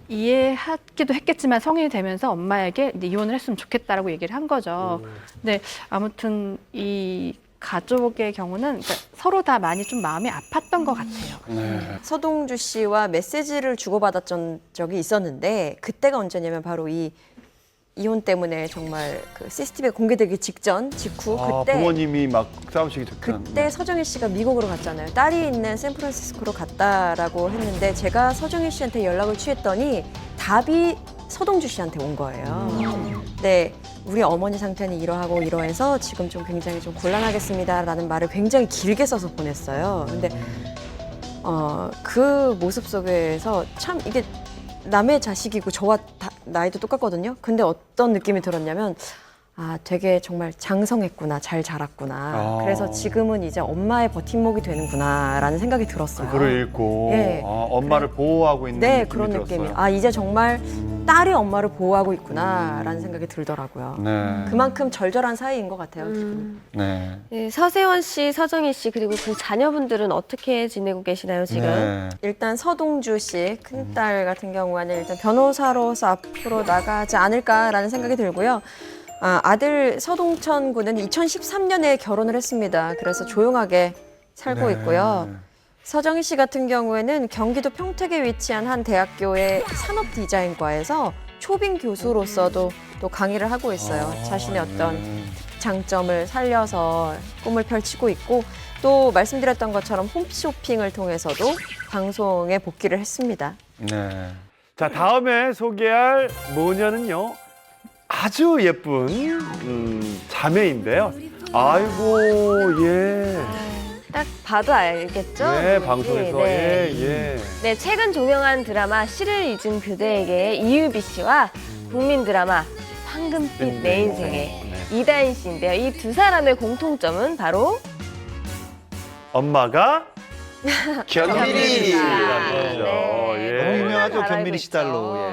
이해하기도 했겠지만 성인이 되면서 엄마에게 이제 이혼을 했으면 좋겠다라고 얘기를 한 거죠. 근데 아무튼 이 가족의 경우는 그러니까 서로 다 많이 좀 마음이 아팠던 것 같아요. 서동주 씨와 메시지를 주고받았던 적이 있었는데 그때가 언제냐면 바로 이 이혼 때문에 정말 그 CCTV가 공개되기 직후 그때 부모님이 막 싸우시기 직전. 그때 서정희 씨가 미국으로 갔잖아요. 딸이 있는 샌프란시스코로 갔다라고 했는데 제가 서정희 씨한테 연락을 취했더니 답이 서동주 씨한테 온 거예요. 네, 우리 어머니 상태는 이러하고 이러해서 지금 좀 굉장히 좀 곤란하겠습니다라는 말을 굉장히 길게 써서 보냈어요. 근데 그 모습 속에서 참 이게 남의 자식이고 저와 나이도 똑같거든요. 근데 어떤 느낌이 들었냐면 되게 정말 장성했구나, 잘 자랐구나. 그래서 지금은 이제 엄마의 버팀목이 되는구나라는 생각이 들었어요. 그거를 읽고 예. 엄마를 보호하고 있는 네, 느낌이 그런 들었어요. 느낌이. 이제 정말 딸이 엄마를 보호하고 있구나라는 생각이 들더라고요. 네. 그만큼 절절한 사이인 것 같아요. 지금. 네. 네, 서세원 씨, 서정희 씨 그리고 그 자녀분들은 어떻게 지내고 계시나요 지금? 네. 일단 서동주 씨 큰딸 같은 경우에는 일단 변호사로서 앞으로 나가지 않을까라는 생각이 들고요. 아들 서동천 군은 2013년에 결혼을 했습니다. 그래서 조용하게 살고 있고요. 서정희 씨 같은 경우에는 경기도 평택에 위치한 한 대학교의 산업디자인과에서 초빙 교수로서도 또 강의를 하고 있어요. 자신의 어떤 장점을 살려서 꿈을 펼치고 있고 또 말씀드렸던 것처럼 홈쇼핑을 통해서도 방송에 복귀를 했습니다. 네. 자, 다음에 소개할 모녀는요. 아주 예쁜 자매인데요. 아이고, 예. 딱 봐도 알겠죠? 네, 누군지? 방송에서. 네. 예. 네, 최근 종영한 드라마 씨를 잊은 그대에게 이유비 씨와 국민 드라마 황금빛 내 인생의 이다인 씨인데요. 이 두 사람의 공통점은 바로 엄마가 견미리. 너무 유명하죠, 견미리 씨 딸로.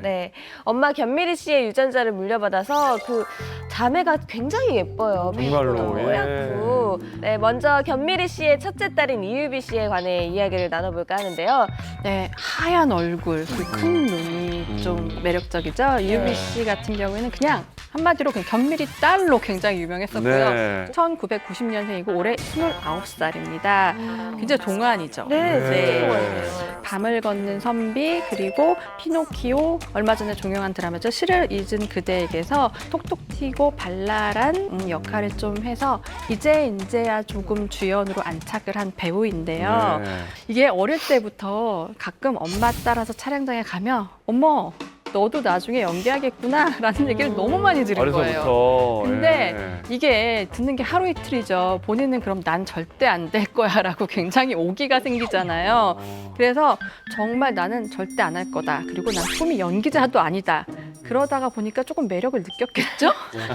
네, 엄마 견미리 씨의 유전자를 물려받아서 그 자매가 굉장히 예뻐요. 정말로, 뽀얗고. 네, 먼저 견미리 씨의 첫째 딸인 이유비 씨에 관해 이야기를 나눠볼까 하는데요. 네, 하얀 얼굴, 그 큰 눈이 좀 매력적이죠. 이유비 씨 같은 경우에는 그냥 한마디로 그냥 견미리 딸로 굉장히 유명했었고요. 네. 1990년생이고 올해 29살입니다. 굉장히 동안이죠. 네. 밤을 걷는 선비, 그리고 피노키오, 얼마 전에 종영한 드라마죠. 시를 잊은 그대에게서 톡톡 튀고 발랄한 역할을 좀 해서 이제야 조금 주연으로 안착을 한 배우인데요. 이게 어릴 때부터 가끔 엄마 따라서 촬영장에 가면 어머 너도 나중에 연기하겠구나 라는 얘기를 너무 많이 들은 거예요. 어려서부터. 근데 이게 듣는 게 하루 이틀이죠. 본인은 그럼 난 절대 안 될 거야 라고 굉장히 오기가 생기잖아요. 그래서 정말 나는 절대 안 할 거다. 그리고 난 꿈이 연기자도 아니다. 그러다가 보니까 조금 매력을 느꼈겠죠?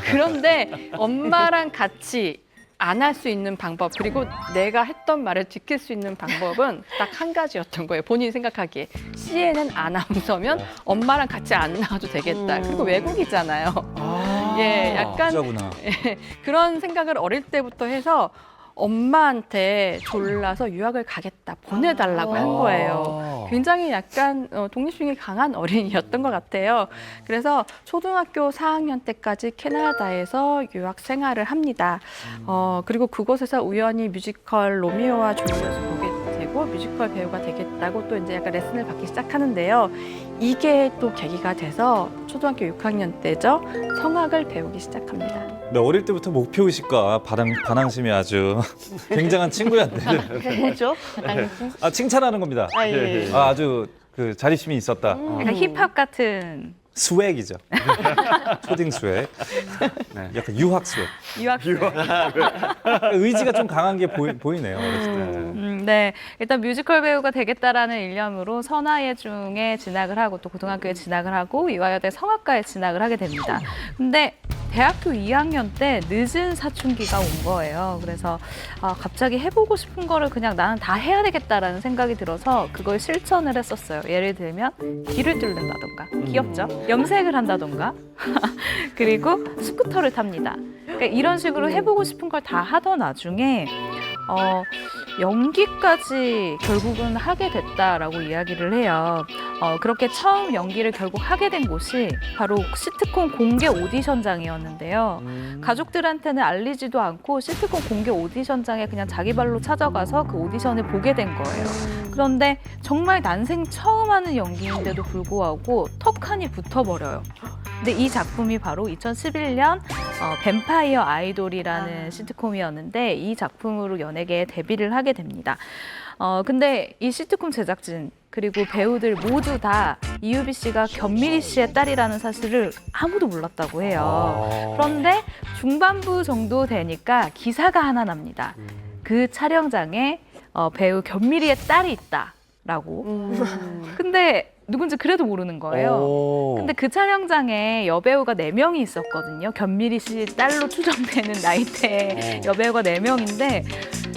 그런데 엄마랑 같이 안 할 수 있는 방법, 그리고 내가 했던 말을 지킬 수 있는 방법은 딱 한 가지였던 거예요. 본인이 생각하기에. CNN 아나운서면 엄마랑 같이 안 나와도 되겠다. 그리고 외국이잖아요. 예, 약간 부자구나. 그런 생각을 어릴 때부터 해서 엄마한테 졸라서 유학을 가겠다, 보내달라고 한 거예요. 굉장히 약간 독립심이 강한 어린이였던 것 같아요. 그래서 초등학교 4학년 때까지 캐나다에서 유학 생활을 합니다. 그리고 그곳에서 우연히 뮤지컬 로미오와 줄리엣을 보게 되고 뮤지컬 배우가 되겠다고 또 이제 약간 레슨을 받기 시작하는데요. 이게 또 계기가 돼서 초등학교 6학년 때죠. 성악을 배우기 시작합니다. 네, 어릴 때부터 목표의식과 반항심이 아주 굉장한 친구였는데. 그렇죠? 아, 칭찬하는 겁니다. 예. 아주 그 자립심이 있었다. 약간 힙합 같은 스웩이죠. 초딩 스웩. 네, 약간 유학 스웩. 유학. 의지가 좀 강한 게 보이네요. 어렸을 때. 네, 일단 뮤지컬 배우가 되겠다라는 일념으로 선화예중에 진학을 하고 또 고등학교에 진학을 하고 이화여대 성악과에 진학을 하게 됩니다. 근데 대학교 2학년 때 늦은 사춘기가 온 거예요. 그래서 갑자기 해보고 싶은 거를 그냥 나는 다 해야 되겠다라는 생각이 들어서 그걸 실천을 했었어요. 예를 들면 길을 뚫는다던가, 귀엽죠? 염색을 한다던가, 그리고 스쿠터를 탑니다. 그러니까 이런 식으로 해보고 싶은 걸 다 하던 와중에 연기까지 결국은 하게 됐다라고 이야기를 해요. 그렇게 처음 연기를 결국 하게 된 곳이 바로 시트콤 공개 오디션장이었는데요. 가족들한테는 알리지도 않고 시트콤 공개 오디션장에 그냥 자기 발로 찾아가서 그 오디션을 보게 된 거예요. 그런데 정말 난생 처음 하는 연기인데도 불구하고 턱하니 붙어버려요. 근데 이 작품이 바로 2011년 뱀파이어 아이돌이라는 시트콤이었는데 이 작품으로 연예계에 데뷔를 하게 됩니다. 근데 이 시트콤 제작진 그리고 배우들 모두 다 이유비 씨가 견미리 씨의 딸이라는 사실을 아무도 몰랐다고 해요. 그런데 중반부 정도 되니까 기사가 하나 납니다. 그 촬영장에 배우 견미리의 딸이 있다라고. 근데 누군지 그래도 모르는 거예요. 근데 그 촬영장에 여배우가 4명이 있었거든요. 견미리 씨 딸로 추정되는 나이대 여배우가 4명인데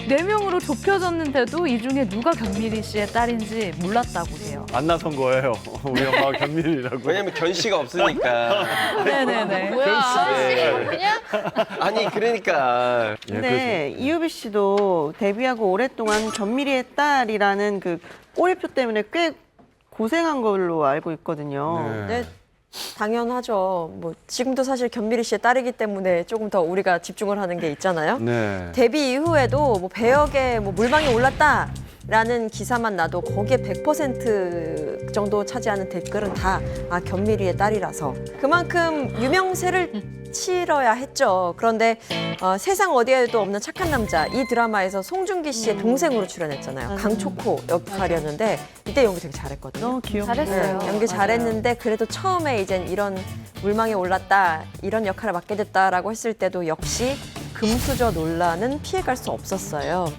4명으로 좁혀졌는데도 이 중에 누가 견미리 씨의 딸인지 몰랐다고 해요. 안 나선 거예요. 우리 엄마가 견민이라고. 왜냐면 견 씨가 없으니까. 네네네. 뭐야? 그냥 아니 그러니까. 근데 이유비 씨도 데뷔하고 오랫동안 견미리의 딸이라는 그 꼬리표 때문에 꽤 고생한 걸로 알고 있거든요. 네, 당연하죠. 뭐 지금도 사실 견미리 씨의 딸이기 때문에 조금 더 우리가 집중을 하는 게 있잖아요. 네. 데뷔 이후에도 뭐 배역에 뭐 물방이 올랐다라는 기사만 나도 거기에 100% 정도 차지하는 댓글은 다 견미리의 딸이라서 그만큼 유명세를 치러야 했죠. 그런데 세상 어디에도 없는 착한 남자 이 드라마에서 송중기 씨의 동생으로 출연했잖아요. 강초코 역할이었는데 이때 연기 되게 잘했거든요. 너무 귀엽고. 잘했어요. 연기 잘했는데 그래도 처음에 이젠 이런 물망에 올랐다 이런 역할을 맡게 됐다라고 했을 때도 역시 금수저 논란은 피해갈 수 없었어요.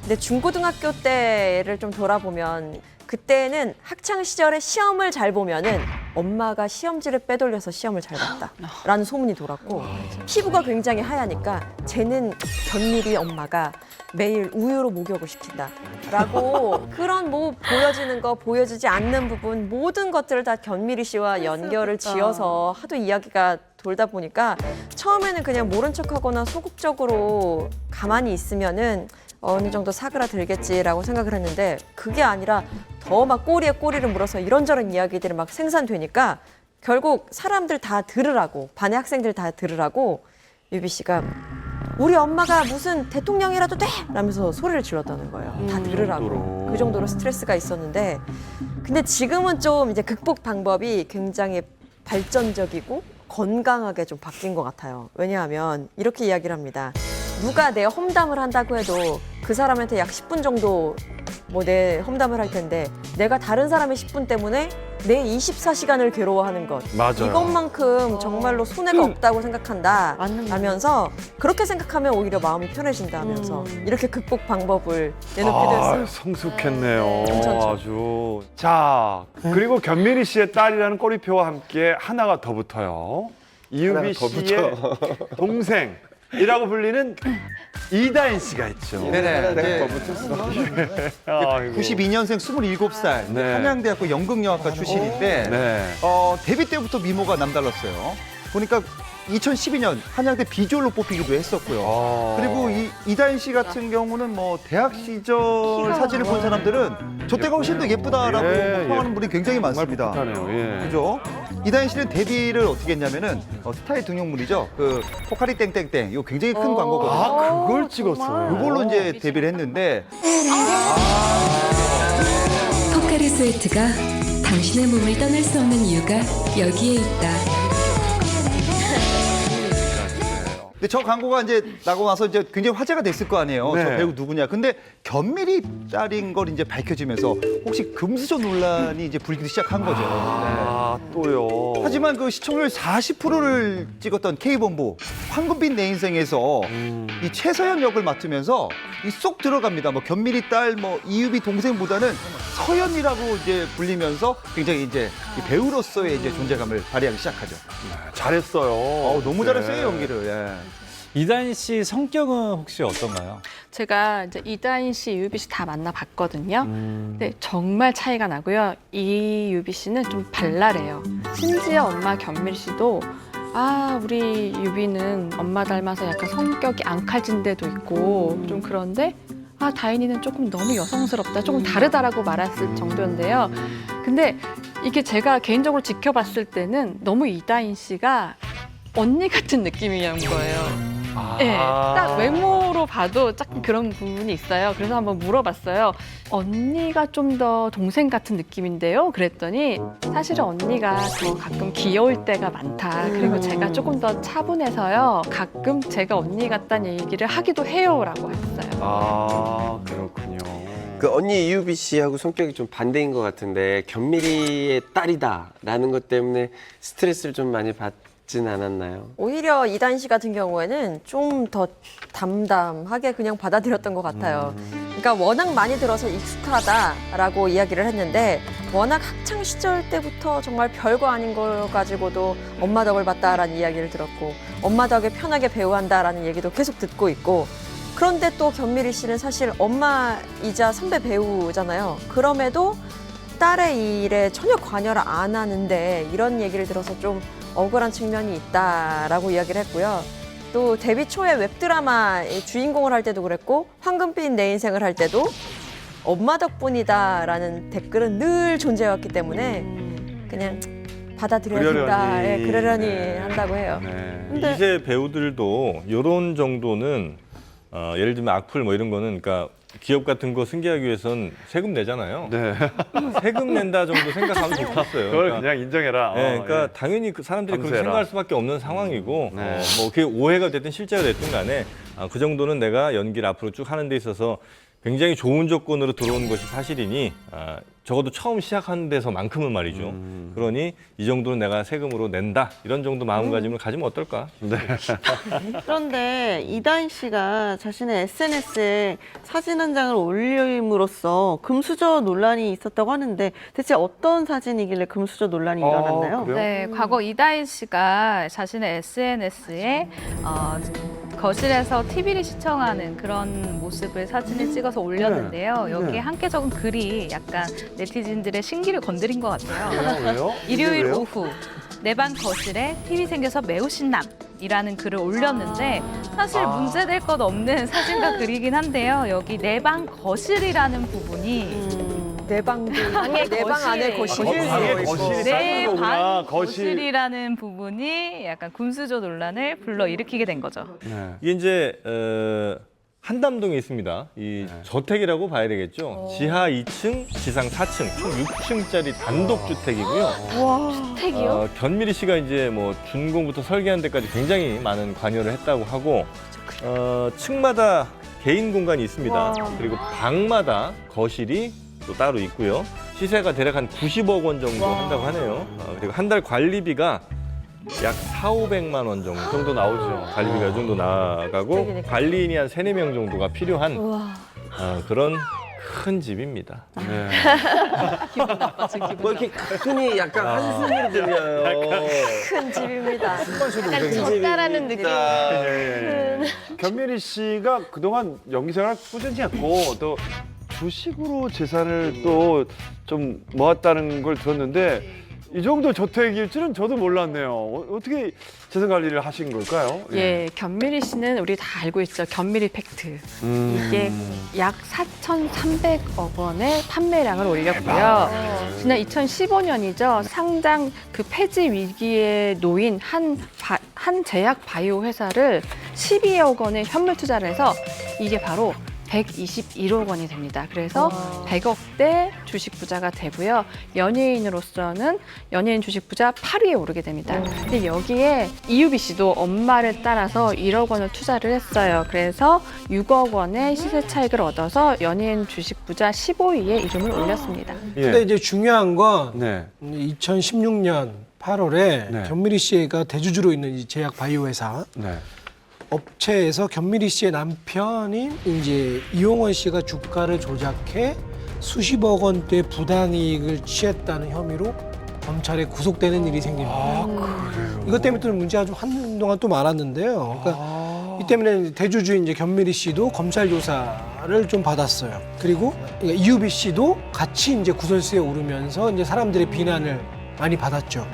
근데 중고등학교 때를 좀 돌아보면 그때는 학창 시절에 시험을 잘 보면은 엄마가 시험지를 빼돌려서 시험을 잘 봤다라는 소문이 돌았고 피부가 굉장히 하얘니까 쟤는 견미리 엄마가 매일 우유로 목욕을 시킨다라고 그런 뭐 보여지는 거 보여지지 않는 부분 모든 것들을 다 견미리 씨와 연결을 지어서 하도 이야기가 돌다 보니까 처음에는 그냥 모른 척하거나 소극적으로 가만히 있으면은 어느 정도 사그라들겠지라고 생각을 했는데 그게 아니라 더 막 꼬리에 꼬리를 물어서 이런저런 이야기들이 막 생산되니까 결국 사람들 다 들으라고 반의 학생들 다 들으라고 유비 씨가 우리 엄마가 무슨 대통령이라도 돼! 라면서 소리를 질렀다는 거예요. 다 들으라고. 그 정도로 스트레스가 있었는데 근데 지금은 좀 이제 극복 방법이 굉장히 발전적이고 건강하게 좀 바뀐 것 같아요. 왜냐하면 이렇게 이야기를 합니다. 누가 내 험담을 한다고 해도 그 사람한테 약 10분 정도 뭐 내 험담을 할 텐데 내가 다른 사람의 10분 때문에 내 24시간을 괴로워하는 것 맞아요. 이것만큼 정말로 손해가 없다고 생각한다 하면서 그렇게 생각하면 오히려 마음이 편해진다 하면서 이렇게 극복 방법을 내놓기도 했어요. 성숙했네요. 괜찮죠? 아주. 자, 그리고 견미리 씨의 딸이라는 꼬리표와 함께 하나가 더 붙어요. 이유비 하나가 더 씨의 동생이라고 불리는 이다인 씨가 있죠. 네네. 네. 92년생 27살 네. 한양대학교 연극영화과 출신인데 네. 데뷔 때부터 미모가 남달랐어요. 보니까 2012년 한양대 비주얼로 뽑히기도 했었고요. 그리고 이다인 씨 같은 경우는 뭐 대학 시절 사진을 본 사람들은 저 때가 훨씬 더 예쁘다라고 평하는 분이 굉장히 많습니다. 하네요. 예. 그죠? 이다인 씨는 데뷔를 어떻게 했냐면은 스타의 등용물이죠. 그 포카리 땡땡땡 이거 굉장히 큰 광고거든요. 아, 그걸 찍었어요. 이걸로 이제 데뷔를 했는데 포카리 스웨트가 당신의 몸을 떠날 수 없는 이유가 여기에 있다. 근데 저 광고가 이제 나고 나서 이제 굉장히 화제가 됐을 거 아니에요. 네. 저 배우 누구냐. 근데 견미리 딸인 걸 이제 밝혀지면서 혹시 금수저 논란이 이제 불기도 시작한 거죠. 아, 또요. 하지만 그 시청률 40%를 찍었던 K본부 황금빛 내 인생에서 이 최서연 역을 맡으면서 이 쏙 들어갑니다. 뭐 견미리 딸, 뭐 이유비 동생보다는 서연이라고 이제 불리면서 굉장히 이제 이 배우로서의 이제 존재감을 발휘하기 시작하죠. 잘했어요. 너무 잘했어요 연기를. 예. 이다인 씨 성격은 혹시 어떤가요? 제가 이제 이다인 씨, 이유비 씨 다 만나봤거든요. 근데 정말 차이가 나고요. 이유비 씨는 좀 발랄해요. 심지어 엄마 견밀 씨도 우리 유비는 엄마 닮아서 약간 성격이 앙칼진 데도 있고 좀 그런데 다인이는 조금 너무 여성스럽다, 조금 다르다라고 말했을 정도인데요. 근데 이게 제가 개인적으로 지켜봤을 때는 너무 이다인 씨가 언니 같은 느낌이었던 거예요. 네, 딱 외모로 봐도 딱 그런 부분이 있어요. 그래서 한번 물어봤어요. 언니가 좀 더 동생 같은 느낌인데요? 그랬더니 사실은 언니가 더 가끔 귀여울 때가 많다. 그리고 제가 조금 더 차분해서요. 가끔 제가 언니 같다는 얘기를 하기도 해요라고 했어요. 아, 그렇군요. 그 언니 이유비 씨하고 성격이 좀 반대인 것 같은데 견미리의 딸이다라는 것 때문에 스트레스를 좀 많이 받진 않았나요? 오히려 이다인 씨 같은 경우에는 좀 더 담담하게 그냥 받아들였던 것 같아요. 그러니까 워낙 많이 들어서 익숙하다라고 이야기를 했는데 워낙 학창 시절 때부터 정말 별거 아닌 걸 가지고도 엄마 덕을 봤다라는 이야기를 들었고 엄마 덕에 편하게 배우한다라는 얘기도 계속 듣고 있고 그런데 또 견미리 씨는 사실 엄마이자 선배 배우잖아요. 그럼에도 딸의 일에 전혀 관여를 안 하는데 이런 얘기를 들어서 좀 억울한 측면이 있다라고 이야기를 했고요. 또 데뷔 초에 웹드라마의 주인공을 할 때도 그랬고 황금빛 내 인생을 할 때도 엄마 덕분이다라는 댓글은 늘 존재해왔기 때문에 그냥 받아들여야 된다. 그러려니 한다고 해요. 네. 이세 배우들도 이런 정도는 예를 들면 악플 뭐 이런 거는 그러니까 기업 같은 거 승계하기 위해선 세금 내잖아요. 네. 세금 낸다 정도 생각하면 좋겠어요. 그걸 그냥 인정해라. 네, 그러니까 당연히 그 사람들이 그렇게 생각할 수밖에 없는 상황이고 뭐 그게 오해가 됐든 실제가 됐든 간에 그 정도는 내가 연기를 앞으로 쭉 하는 데 있어서 굉장히 좋은 조건으로 들어온 것이 사실이니 적어도 처음 시작한 데서만큼은 말이죠. 그러니 이 정도는 내가 세금으로 낸다. 이런 정도 마음가짐을 가지면 어떨까? 네. 그런데 이다인 씨가 자신의 SNS에 사진 한 장을 올림으로써 금수저 논란이 있었다고 하는데 대체 어떤 사진이길래 금수저 논란이 일어났나요? 네, 과거 이다인 씨가 자신의 SNS에 거실에서 TV를 시청하는 그런 모습을 사진을 찍어서 올렸는데요. 여기에 함께 적은 글이 약간 네티즌들의 신기를 건드린 것 같아요. 왜요? 일요일 왜요? 오후 내 방 거실에 TV 생겨서 매우 신남. 이라는 글을 올렸는데 사실 문제될 것 없는 사진과 글이긴 한데요. 여기 내 방 거실이라는 부분이 내 방도 내 방 안에 거실. 방에 거실이 내 따는 거구나. 방 거실이라는 부분이 약간 금수저 논란을 불러일으키게 된 거죠. 이게 이제 한담동에 있습니다. 이 저택이라고 봐야 되겠죠. 지하 2층, 지상 4층, 총 6층짜리 단독 주택이고요. 주택이요? 견미리 씨가 이제 뭐 준공부터 설계한 데까지 굉장히 많은 관여를 했다고 하고 층마다 개인 공간이 있습니다. 그리고 방마다 거실이 또 따로 있고요. 시세가 대략 한 90억 원 정도 한다고 하네요. 그리고 한 달 관리비가 약 4,500만 원 정도 나오죠. 관리비가 이 정도 나가고 관리인이 한 3, 4명 정도가 필요한 그런 큰 집입니다. 네. 뭐 이렇게 가끔이 약간 한숨이 들려요. 큰 집입니다. 습관적으로 약간 졌다라는 느낌. 견미리 씨가 그동안 연기 생활 꾸준히 했고 또 주식으로 재산을 또 좀 모았다는 걸 들었는데 이 정도 저택일 줄은 저도 몰랐네요. 어떻게 재산 관리를 하신 걸까요? 예, 견미리 씨는 우리 다 알고 있죠. 견미리 팩트. 이게 약 4,300억 원의 판매량을 올렸고요. 지난 2015년이죠. 상장 그 폐지 위기에 놓인 한 제약 바이오 회사를 12억 원의 현물 투자를 해서 이게 바로 121억 원이 됩니다. 그래서 100억대 주식 부자가 되고요. 연예인으로서는 연예인 주식 부자 8위에 오르게 됩니다. 근데 여기에 이유비 씨도 엄마를 따라서 1억 원을 투자를 했어요. 그래서 6억 원의 시세 차익을 얻어서 연예인 주식 부자 15위에 이름을 올렸습니다. 근데 이제 중요한 건 네. 2016년 8월에 네. 견미리 씨가 대주주로 있는 이 제약 바이오 회사 네. 업체에서 견미리 씨의 남편인 이제 이용원 씨가 주가를 조작해 수십억 원대 부당이익을 취했다는 혐의로 검찰에 구속되는 일이 생깁니다. 이것 때문에 또 문제가 좀 한동안 또 많았는데요. 그러니까 이 때문에 대주주인 이제 견미리 씨도 검찰 조사를 좀 받았어요. 그리고 이유비 씨도 같이 이제 구설수에 오르면서 이제 사람들의 비난을 많이 받았죠.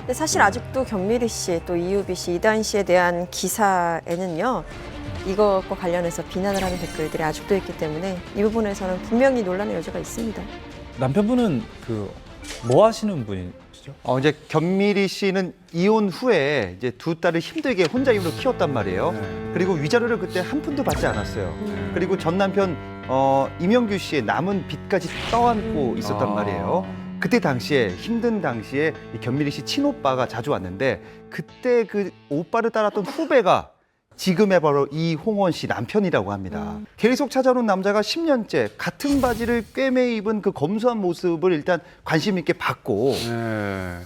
근데 사실 아직도 견미리 씨, 또 이유비 씨, 이다인 씨에 대한 기사에는요. 이것과 관련해서 비난을 하는 댓글들이 아직도 있기 때문에 이 부분에서는 분명히 논란의 여지가 있습니다. 남편분은 뭐 하시는 분이시죠? 이제 견미리 씨는 이혼 후에 이제 두 딸을 힘들게 혼자 힘으로 키웠단 말이에요. 그리고 위자료를 그때 한 푼도 받지 않았어요. 그리고 전 남편 이명규 씨의 남은 빚까지 떠안고 있었단 말이에요. 그때 당시에 힘든 당시에 이 견미리 씨 친오빠가 자주 왔는데 그때 그 오빠를 따랐던 후배가 지금의 바로 이홍원 씨 남편이라고 합니다. 계속 찾아오는 남자가 10년째 같은 바지를 꿰매 입은 그 검소한 모습을 일단 관심 있게 봤고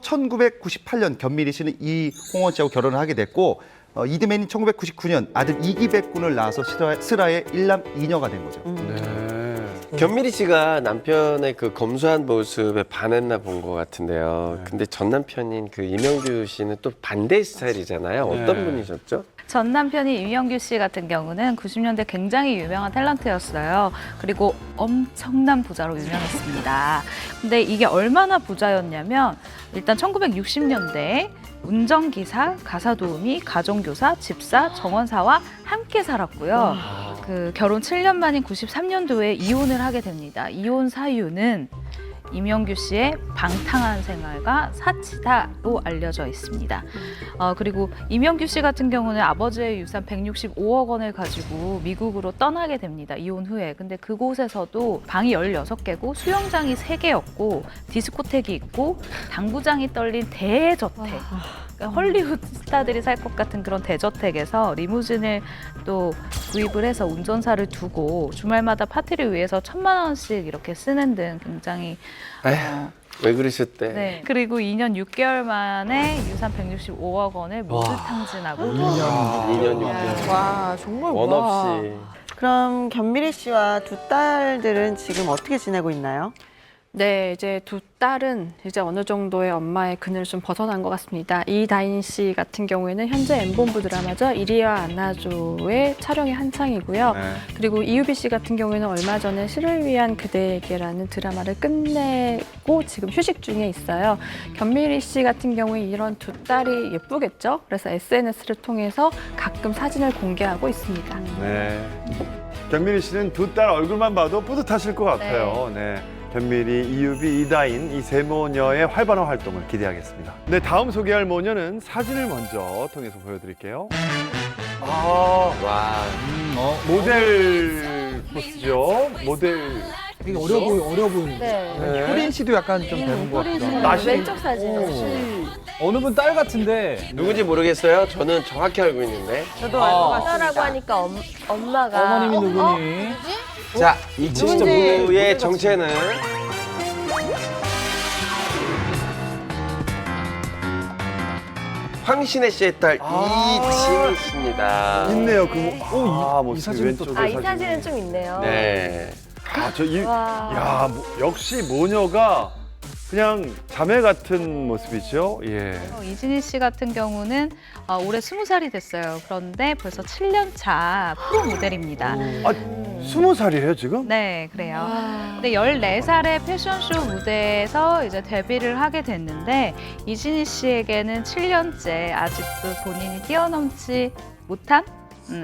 1998년 견미리 씨는 이홍원 씨하고 결혼을 하게 됐고 이듬해인 1999년 아들 이기백군을 낳아서 슬하의 일남 이녀가 된 거죠. 견미리 씨가 남편의 그 검소한 모습에 반했나 본 것 같은데요. 근데 전 남편인 그 이명규 씨는 또 반대 스타일이잖아요. 어떤 분이셨죠? 전 남편이 이명규 씨 같은 경우는 90년대 굉장히 유명한 탤런트였어요. 그리고 엄청난 부자로 유명했습니다. 근데 이게 얼마나 부자였냐면 일단 1960년대에 운전기사, 가사도우미, 가정교사, 집사, 정원사와 함께 살았고요. 그 결혼 7년 만인 93년도에 이혼을 하게 됩니다. 이혼 사유는 이명규 씨의 방탕한 생활과 사치다로 알려져 있습니다. 그리고 이명규 씨 같은 경우는 아버지의 유산 165억 원을 가지고 미국으로 떠나게 됩니다. 이혼 후에. 근데 그곳에서도 방이 16개고 수영장이 3개였고 디스코텍이 있고 당구장이 떨린 대저택. 헐리우드 스타들이 살 것 같은 그런 대저택에서 리무진을 또 구입을 해서 운전사를 두고 주말마다 파티를 위해서 1,000만 원씩 이렇게 쓰는 등 굉장히 왜 그러셨대? 네. 그리고 2년 6개월 만에 유산 165억 원을 모두 탕진하고 2년 6개월. 와, 정말 원 와. 없이. 그럼 견미리 씨와 두 딸들은 지금 어떻게 지내고 있나요? 네, 이제 두 딸은 이제 어느 정도의 엄마의 그늘을 좀 벗어난 것 같습니다. 이다인 씨 같은 경우에는 현재 M본부 드라마죠. 이리와 안아줘의 촬영이 한창이고요. 네. 그리고 이유비 씨 같은 경우에는 얼마 전에 시를 위한 그대에게라는 드라마를 끝내고 지금 휴식 중에 있어요. 견미리 씨 같은 경우에 이런 두 딸이 예쁘겠죠. 그래서 SNS를 통해서 가끔 사진을 공개하고 있습니다. 네. 견미리 씨는 두 딸 얼굴만 봐도 뿌듯하실 것 같아요. 네. 견미리, 이유비, 이다인 이 세 모녀의 활발한 활동을 기대하겠습니다. 네, 다음 소개할 모녀는 사진을 먼저 통해서 보여드릴게요. 와. 모델 포스죠. 모델. 되게 어려 보이는. 네. 효린 씨도 약간 좀 닮은 것 같기도 하고. 나시- 왼쪽 사진은 어느 분 딸 같은데 누군지 모르겠어요. 저는 정확히 알고 있는데. 저도 알 것 엄마라고 같습니다. 하니까 엄마가 어머님이 누구니? 자, 이 친구의 정체는 황신혜 씨의 딸 이진희 씨입니다. 있네요. 모습이 사진은 왼쪽에 이 사진은 좀 있네요. 네. 와. 야, 역시 모녀가 그냥 자매 같은 모습이죠. 예. 이진희 씨 같은 경우는 올해 20살이 됐어요. 그런데 벌써 7년 차 프로 모델입니다. 20살이에요, 지금? 네, 그래요. 근데 14살에 패션쇼 무대에서 이제 데뷔를 하게 됐는데 이진희 씨에게는 7년째 아직도 본인이 뛰어넘지 못한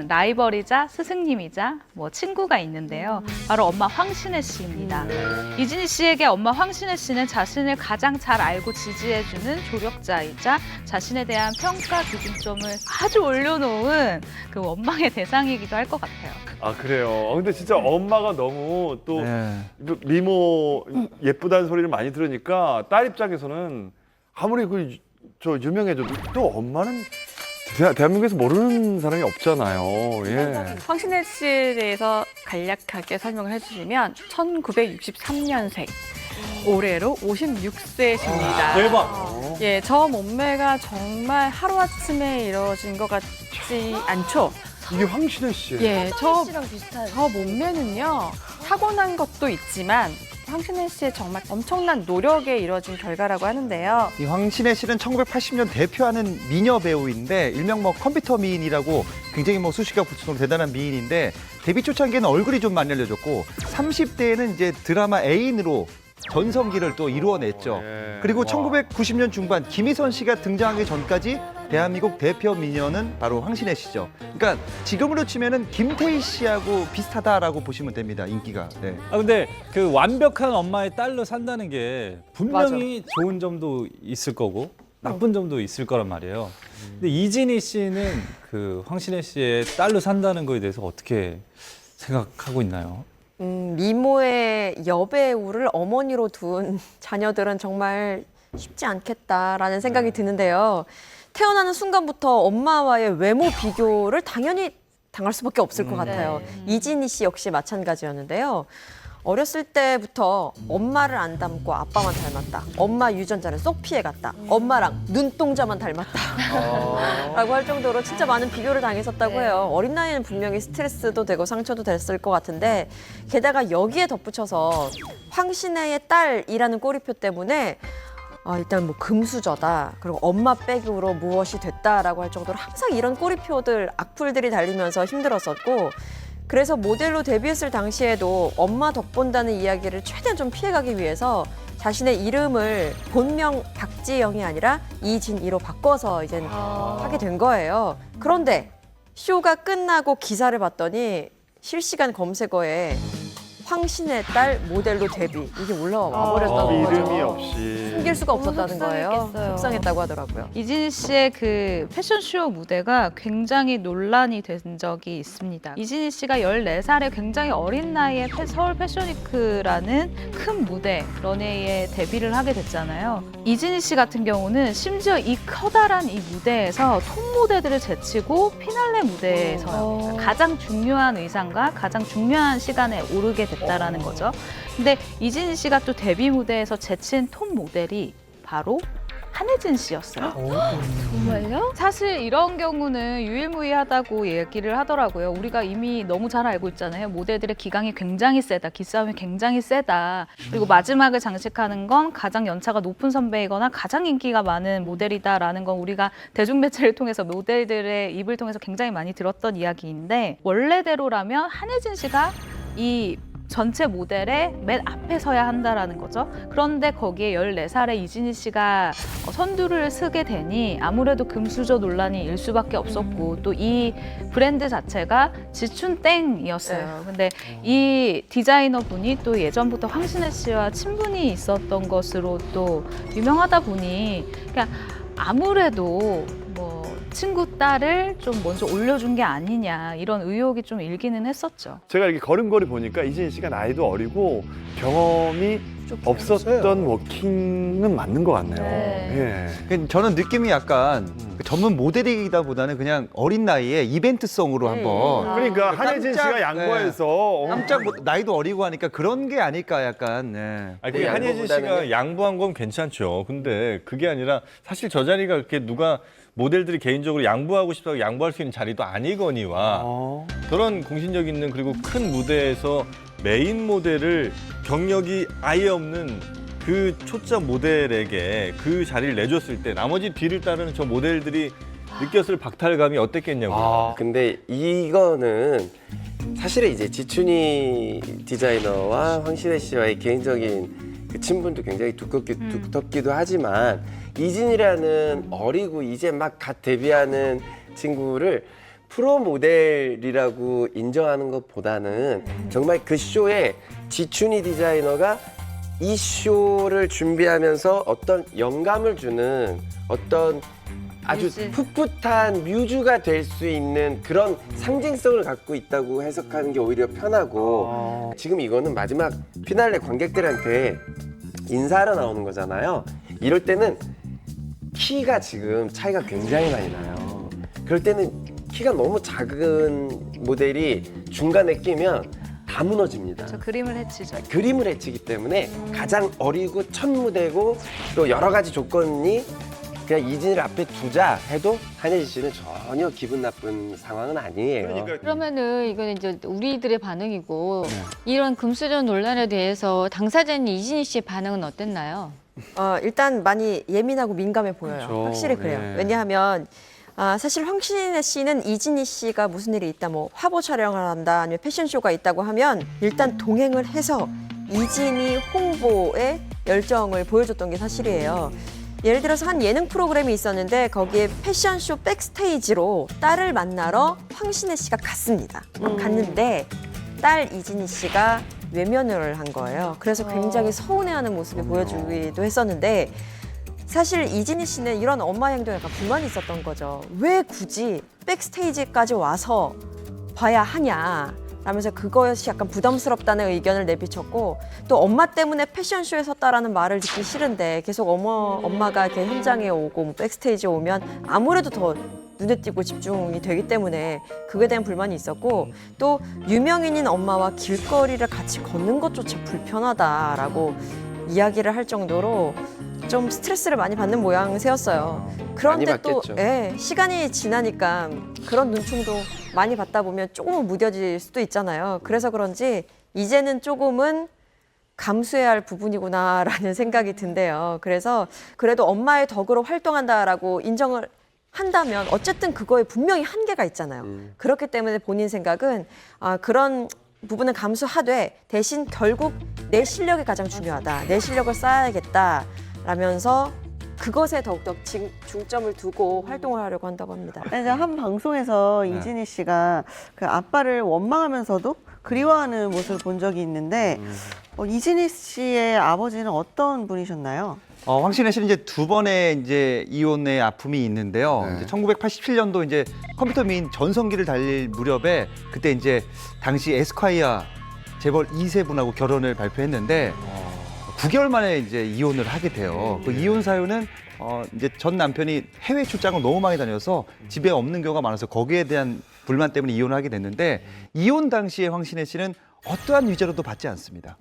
라이벌이자 스승님이자 뭐 친구가 있는데요. 바로 엄마 황신혜 씨입니다. 이진희 씨에게 엄마 황신혜 씨는 자신을 가장 잘 알고 지지해주는 조력자이자 자신에 대한 평가 기준점을 아주 올려놓은 그 원망의 대상이기도 할 것 같아요. 아, 그래요. 근데 진짜 엄마가 너무 또 네. 미모 예쁘다는 소리를 많이 들으니까 딸 입장에서는 아무리 저 유명해져도 또 엄마는 대한민국에서 모르는 사람이 없잖아요. 예. 황신혜 씨에 대해서 간략하게 설명을 해주시면 1963년생, 올해로 56세십니다. 대박. 예, 저 몸매가 정말 하루아침에 이루어진 것 같지 않죠? 이게 황신혜 씨예요. 예, 씨랑 비슷한. 저 몸매는요, 타고난 것도 있지만 황신혜 씨의 정말 엄청난 노력에 이루어진 결과라고 하는데요. 이 황신혜 씨는 1980년 대표하는 미녀 배우인데 일명 뭐 컴퓨터 미인이라고 굉장히 뭐 수식어 붙여놓은 대단한 미인인데 데뷔 초창기에는 얼굴이 좀 많이 알려졌고 30대에는 이제 드라마 애인으로 전성기를 또 이루어냈죠. 그리고 1990년 중반 김희선 씨가 등장하기 전까지 대한민국 대표 미녀는 바로 황신혜 씨죠. 그러니까 지금으로 치면은 김태희 씨하고 비슷하다라고 보시면 됩니다. 인기가. 네. 근데 그 완벽한 엄마의 딸로 산다는 게 분명히 좋은 점도 있을 거고 나쁜 점도 있을 거란 말이에요. 근데 이진희 씨는 그 황신혜 씨의 딸로 산다는 거에 대해서 어떻게 생각하고 있나요? 미모의 여배우를 어머니로 둔 자녀들은 정말 쉽지 않겠다라는 생각이 드는데요. 태어나는 순간부터 엄마와의 외모 비교를 당연히 당할 수밖에 없을 것 같아요. 이진희 씨 역시 마찬가지였는데요. 어렸을 때부터 엄마를 안 닮고 아빠만 닮았다. 엄마 유전자를 쏙 피해갔다. 엄마랑 눈동자만 닮았다. 라고 할 정도로 진짜 많은 비교를 당했었다고 해요. 어린 나이에는 분명히 스트레스도 되고 상처도 됐을 것 같은데 게다가 여기에 덧붙여서 황신혜의 딸이라는 꼬리표 때문에 일단 뭐 금수저다. 그리고 엄마 빼기로 무엇이 됐다라고 할 정도로 항상 이런 꼬리표들, 악플들이 달리면서 힘들었었고 그래서 모델로 데뷔했을 당시에도 엄마 덕본다는 이야기를 최대한 좀 피해가기 위해서 자신의 이름을 본명 박지영이 아니라 이진희로 바꿔서 이제 하게 된 거예요. 그런데 쇼가 끝나고 기사를 봤더니 실시간 검색어에 황신혜 딸 모델로 데뷔 이게 올라와 버렸다는 거죠. 이름이 없이. 숨길 수가 없었다는 거예요. 속상했겠어요. 속상했다고 하더라고요. 이진희 씨의 그 패션쇼 무대가 굉장히 논란이 된 적이 있습니다. 이진희 씨가 14살에 굉장히 어린 나이에 서울 패션위크라는 큰 무대 런웨이에 데뷔를 하게 됐잖아요. 이진희 씨 같은 경우는 심지어 이 커다란 이 무대에서 톱 모델들을 제치고 피날레 무대에서 가장 중요한 의상과 가장 중요한 시간에 오르게 됐다라는 거죠. 근데 이진희 씨가 또 데뷔 무대에서 제친 톱 모델이 바로 한혜진 씨였어요. 정말요? 사실 이런 경우는 유일무이하다고 얘기를 하더라고요. 우리가 이미 너무 잘 알고 있잖아요. 모델들의 기강이 굉장히 세다, 기싸움이 굉장히 세다. 그리고 마지막을 장식하는 건 가장 연차가 높은 선배이거나 가장 인기가 많은 모델이다라는 건 우리가 대중매체를 통해서 모델들의 입을 통해서 굉장히 많이 들었던 이야기인데, 원래대로라면 한혜진 씨가 이 전체 모델의 맨 앞에 서야 한다라는 거죠. 그런데 거기에 14살의 이진희 씨가 선두를 서게 되니 아무래도 금수저 논란이 일 수밖에 없었고, 또 이 브랜드 자체가 지춘땡이었어요. 근데 이 디자이너 분이 또 예전부터 황신혜 씨와 친분이 있었던 것으로 또 유명하다 보니 그냥 아무래도 뭐 친구 딸을 좀 먼저 올려준 게 아니냐 이런 의혹이 좀 일기는 했었죠. 제가 이렇게 걸음걸이 보니까 이진희 씨가 나이도 어리고 경험이 없었던 워킹은 맞는 것 같네요. 예. 저는 느낌이 약간 전문 모델이다 보다는 그냥 어린 나이에 이벤트성으로 한번. 그러니까 한혜진 씨가 양보해서 깜짝 나이도 어리고 하니까 그런 게 아닐까 약간. 네. 아니, 그게 한혜진 씨가 양보한 건 괜찮죠. 근데 그게 아니라 사실 저 자리가 그렇게 누가 모델들이 개인적으로 양보하고 싶다고 양보할 수 있는 자리도 아니거니와 그런 공신력 있는 그리고 큰 무대에서 메인 모델을 경력이 아예 없는 그 초짜 모델에게 그 자리를 내줬을 때 나머지 뒤를 따르는 저 모델들이 느꼈을 박탈감이 어땠겠냐고요. 근데 이거는 사실은 이제 지춘희 디자이너와 황신혜 씨와의 개인적인 그 친분도 굉장히 두텁기도 하지만, 이진이라는 어리고 이제 막 갓 데뷔하는 친구를 프로 모델이라고 인정하는 것보다는 정말 그 쇼에 지춘희 디자이너가 이 쇼를 준비하면서 어떤 영감을 주는 어떤 아주 풋풋한 뮤즈가 될 수 있는 그런 상징성을 갖고 있다고 해석하는 게 오히려 편하고, 지금 이거는 마지막 피날레 관객들한테 인사하러 나오는 거잖아요. 이럴 때는 키가 지금 차이가 굉장히 많이 나요. 그럴 때는 키가 너무 작은 모델이 중간에 끼면 다 무너집니다. 저 그림을 해치죠. 그림을 해치기 때문에 가장 어리고 첫 무대고 또 여러 가지 조건이 그냥 이진이를 앞에 두자 해도 한혜진 씨는 전혀 기분 나쁜 상황은 아니에요. 그러면은 이거는 이제 우리들의 반응이고 이런 금수저 논란에 대해서 당사자인 이진희 씨의 반응은 어땠나요? 일단 많이 예민하고 민감해 보여요. 그렇죠. 확실히 그래요. 네. 왜냐하면 사실 황신혜 씨는 이진희 씨가 무슨 일이 있다, 뭐 화보 촬영을 한다, 아니면 패션쇼가 있다고 하면 일단 동행을 해서 이진희 홍보에 열정을 보여줬던 게 사실이에요. 예를 들어서 한 예능 프로그램이 있었는데 거기에 패션쇼 백스테이지로 딸을 만나러 황신혜 씨가 갔습니다. 갔는데 딸 이진희 씨가 외면을 한 거예요. 그래서 굉장히 서운해하는 모습을 보여주기도 했었는데, 사실 이진희 씨는 이런 엄마 행동에 약간 불만이 있었던 거죠. 왜 굳이 백스테이지까지 와서 봐야 하냐 라면서 그것이 약간 부담스럽다는 의견을 내비쳤고, 또 엄마 때문에 패션쇼에 섰다라는 말을 듣기 싫은데 계속 엄마가 이렇게 현장에 오고 뭐 백스테이지에 오면 아무래도 더 눈에 띄고 집중이 되기 때문에 그거에 대한 불만이 있었고, 또 유명인인 엄마와 길거리를 같이 걷는 것조차 불편하다라고 이야기를 할 정도로 좀 스트레스를 많이 받는 모양새였어요. 그런데 많이 또 받겠죠. 시간이 지나니까 그런 눈총도 많이 받다 보면 조금은 무뎌질 수도 있잖아요. 그래서 그런지 이제는 조금은 감수해야 할 부분이구나라는 생각이 든대요. 그래서 그래도 엄마의 덕으로 활동한다라고 인정을 한다면 어쨌든 그거에 분명히 한계가 있잖아요. 그렇기 때문에 본인 생각은 그런 부분은 감수하되 대신 결국 내 실력이 가장 중요하다. 내 실력을 쌓아야겠다 라면서 그것에 더욱더 중점을 두고 활동을 하려고 한다고 합니다. 이제 한 방송에서 이진희 씨가 그 아빠를 원망하면서도 그리워하는 모습을 본 적이 있는데, 이진희 씨의 아버지는 어떤 분이셨나요? 황신혜 씨는 이제 두 번의 이제 이혼의 아픔이 있는데요. 이제 1987년도 이제 컴퓨터 미인 전성기를 달릴 무렵에 그때 이제 당시 에스콰이어 재벌 2세 분하고 결혼을 발표했는데 9개월 만에 이제 이혼을 하게 돼요. 그 이혼 사유는 이제 전 남편이 해외 출장을 너무 많이 다녀서 집에 없는 경우가 많아서 거기에 대한 불만 때문에 이혼을 하게 됐는데 이혼 당시에 황신혜 씨는 어떠한 위자료도 받지 않습니다.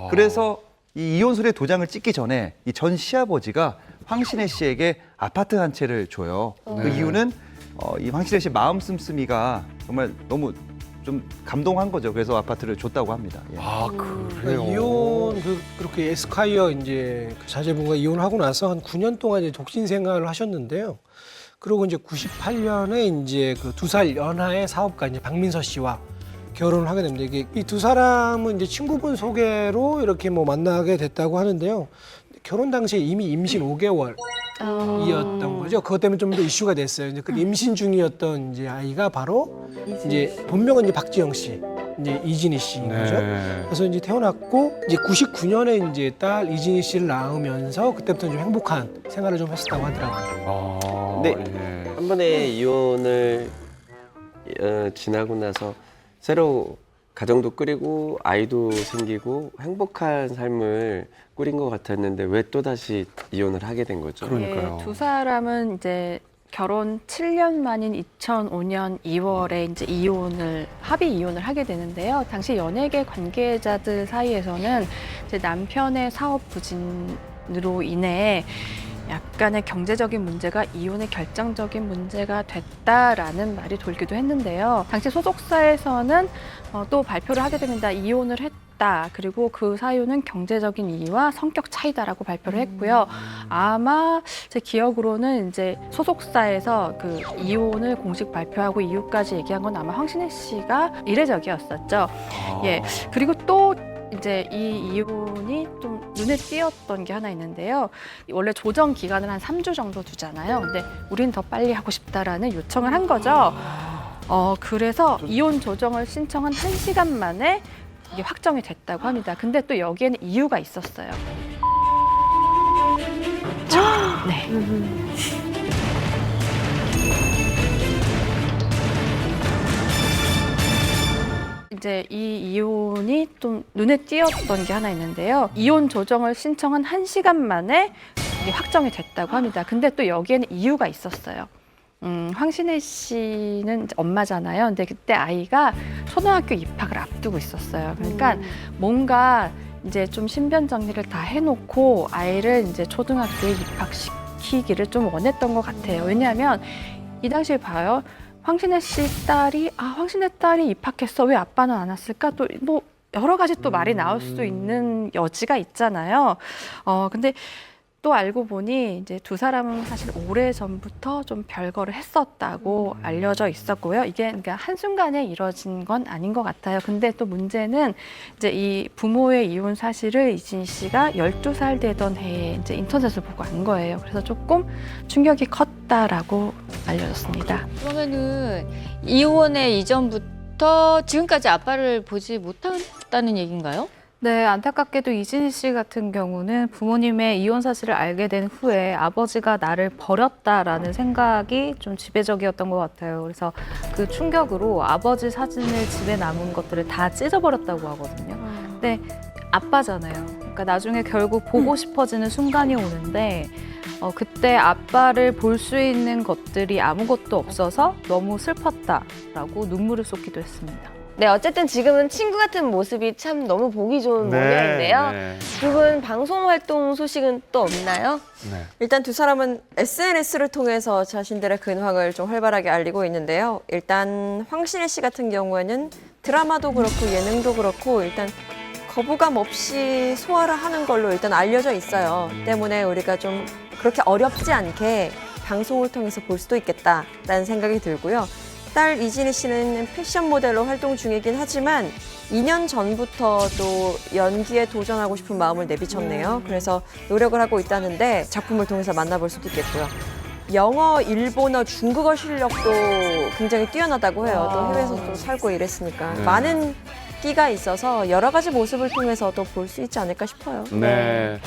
그래서 이 이혼서류에 도장을 찍기 전에 이 전 시아버지가 황신혜 씨에게 아파트 한 채를 줘요. 그 이유는 이 황신혜 씨 마음 씀씀이가 정말 너무 좀 감동한 거죠. 그래서 아파트를 줬다고 합니다. 예. 그러니까 이혼 그렇게 에스콰이어 이제 그 자제분과 이혼하고 나서 한 9년 동안 이제 독신 생활을 하셨는데요. 그리고 이제 98년에 이제 그 2살 연하의 사업가 이제 박민서 씨와 결혼을 하게 됩니다. 이게 이 두 사람은 이제 친구분 소개로 이렇게 뭐 만나게 됐다고 하는데요. 결혼 당시에 이미 임신 5개월이었던 거죠. 그것 때문에 좀 더 이슈가 됐어요. 이제 그 임신 중이었던 이제 아이가 바로 이제 본명은 이제 박지영 씨, 이제 이진희 씨인 거죠. 그래서 이제 태어났고 이제 99년에 이제 딸 이진희 씨를 낳으면서 그때부터 좀 행복한 생활을 좀 했었다고 하더라고요. 네, 한 번에 이혼을 지나고 나서 새로 가정도 꾸리고 아이도 생기고 행복한 삶을 꾸린 것 같았는데 왜 또다시 이혼을 하게 된 거죠? 예, 두 사람은 이제 결혼 7년 만인 2005년 2월에 이제 합의 이혼을 하게 되는데요. 당시 연예계 관계자들 사이에서는 이제 남편의 사업 부진으로 인해 약간의 경제적인 문제가 이혼의 결정적인 문제가 됐다라는 말이 돌기도 했는데요. 당시 소속사에서는 또 발표를 하게 됩니다. 이혼을 했다. 그리고 그 사유는 경제적인 이유와 성격 차이다라고 발표를 했고요. 아마 제 기억으로는 이제 소속사에서 그 이혼을 공식 발표하고 이유까지 얘기한 건 아마 황신혜 씨가 이례적이었었죠. 예. 그리고 또 이제 이 이혼이 좀 눈에 띄었던 게 하나 있는데요. 원래 조정 기간을 한 3주 정도 두잖아요. 근데 우린 더 빨리 하고 싶다라는 요청을 한 거죠. 그래서 이혼 조정을 신청한 1시간 만에 이게 확정이 됐다고 합니다. 근데 또 여기에는 이유가 있었어요. 네. 이제 이 이혼이 좀 눈에 띄었던 게 하나 있는데요. 이혼 조정을 신청한 1시간 만에 이게 확정이 됐다고 합니다. 근데 또 여기에는 이유가 있었어요. 황신혜 씨는 이제 엄마잖아요. 근데 그때 아이가 초등학교 입학을 앞두고 있었어요. 그러니까 뭔가 이제 좀 신변 정리를 다 해놓고 아이를 이제 초등학교에 입학시키기를 좀 원했던 것 같아요. 왜냐하면 이 당시에 봐요. 황신혜 씨 딸이 황신혜 딸이 입학했어. 왜 아빠는 안 왔을까? 또 뭐 여러 가지 또 말이 나올 수 있는 여지가 있잖아요. 근데 또 알고 보니 이제 두 사람은 사실 오래 전부터 좀 별거를 했었다고 알려져 있었고요. 이게 그러니까 한순간에 이뤄진 건 아닌 것 같아요. 근데 또 문제는 이제 이 부모의 이혼 사실을 이진희 씨가 12살 되던 해에 이제 인터넷을 보고 안 거예요. 그래서 조금 충격이 컸다라고 알려졌습니다. 그러면은 이혼의 이전부터 지금까지 아빠를 보지 못했다는 얘기인가요? 네, 안타깝게도 이진희 씨 같은 경우는 부모님의 이혼 사실을 알게 된 후에 아버지가 나를 버렸다라는 생각이 좀 지배적이었던 것 같아요. 그래서 그 충격으로 아버지 사진을 집에 남은 것들을 다 찢어버렸다고 하거든요. 근데 아빠잖아요. 그러니까 나중에 결국 보고 싶어지는 순간이 오는데 그때 아빠를 볼 수 있는 것들이 아무것도 없어서 너무 슬펐다라고 눈물을 쏟기도 했습니다. 네, 어쨌든 지금은 친구 같은 모습이 참 너무 보기 좋은 모양인데요. 두 분 방송 활동 소식은 또 없나요? 일단 두 사람은 SNS를 통해서 자신들의 근황을 좀 활발하게 알리고 있는데요. 일단 황신혜 씨 같은 경우에는 드라마도 그렇고 예능도 그렇고 일단 거부감 없이 소화를 하는 걸로 일단 알려져 있어요. 때문에 우리가 좀 그렇게 어렵지 않게 방송을 통해서 볼 수도 있겠다라는 생각이 들고요. 딸 이진희 씨는 패션 모델로 활동 중이긴 하지만 2년 전부터도 연기에 도전하고 싶은 마음을 내비쳤네요. 그래서 노력을 하고 있다는데 작품을 통해서 만나볼 수도 있겠고요. 영어, 일본어, 중국어 실력도 굉장히 뛰어나다고 해요. 또 해외에서 또 살고 이랬으니까. 많은 끼가 있어서 여러 가지 모습을 통해서 또 볼 수 있지 않을까 싶어요. 네.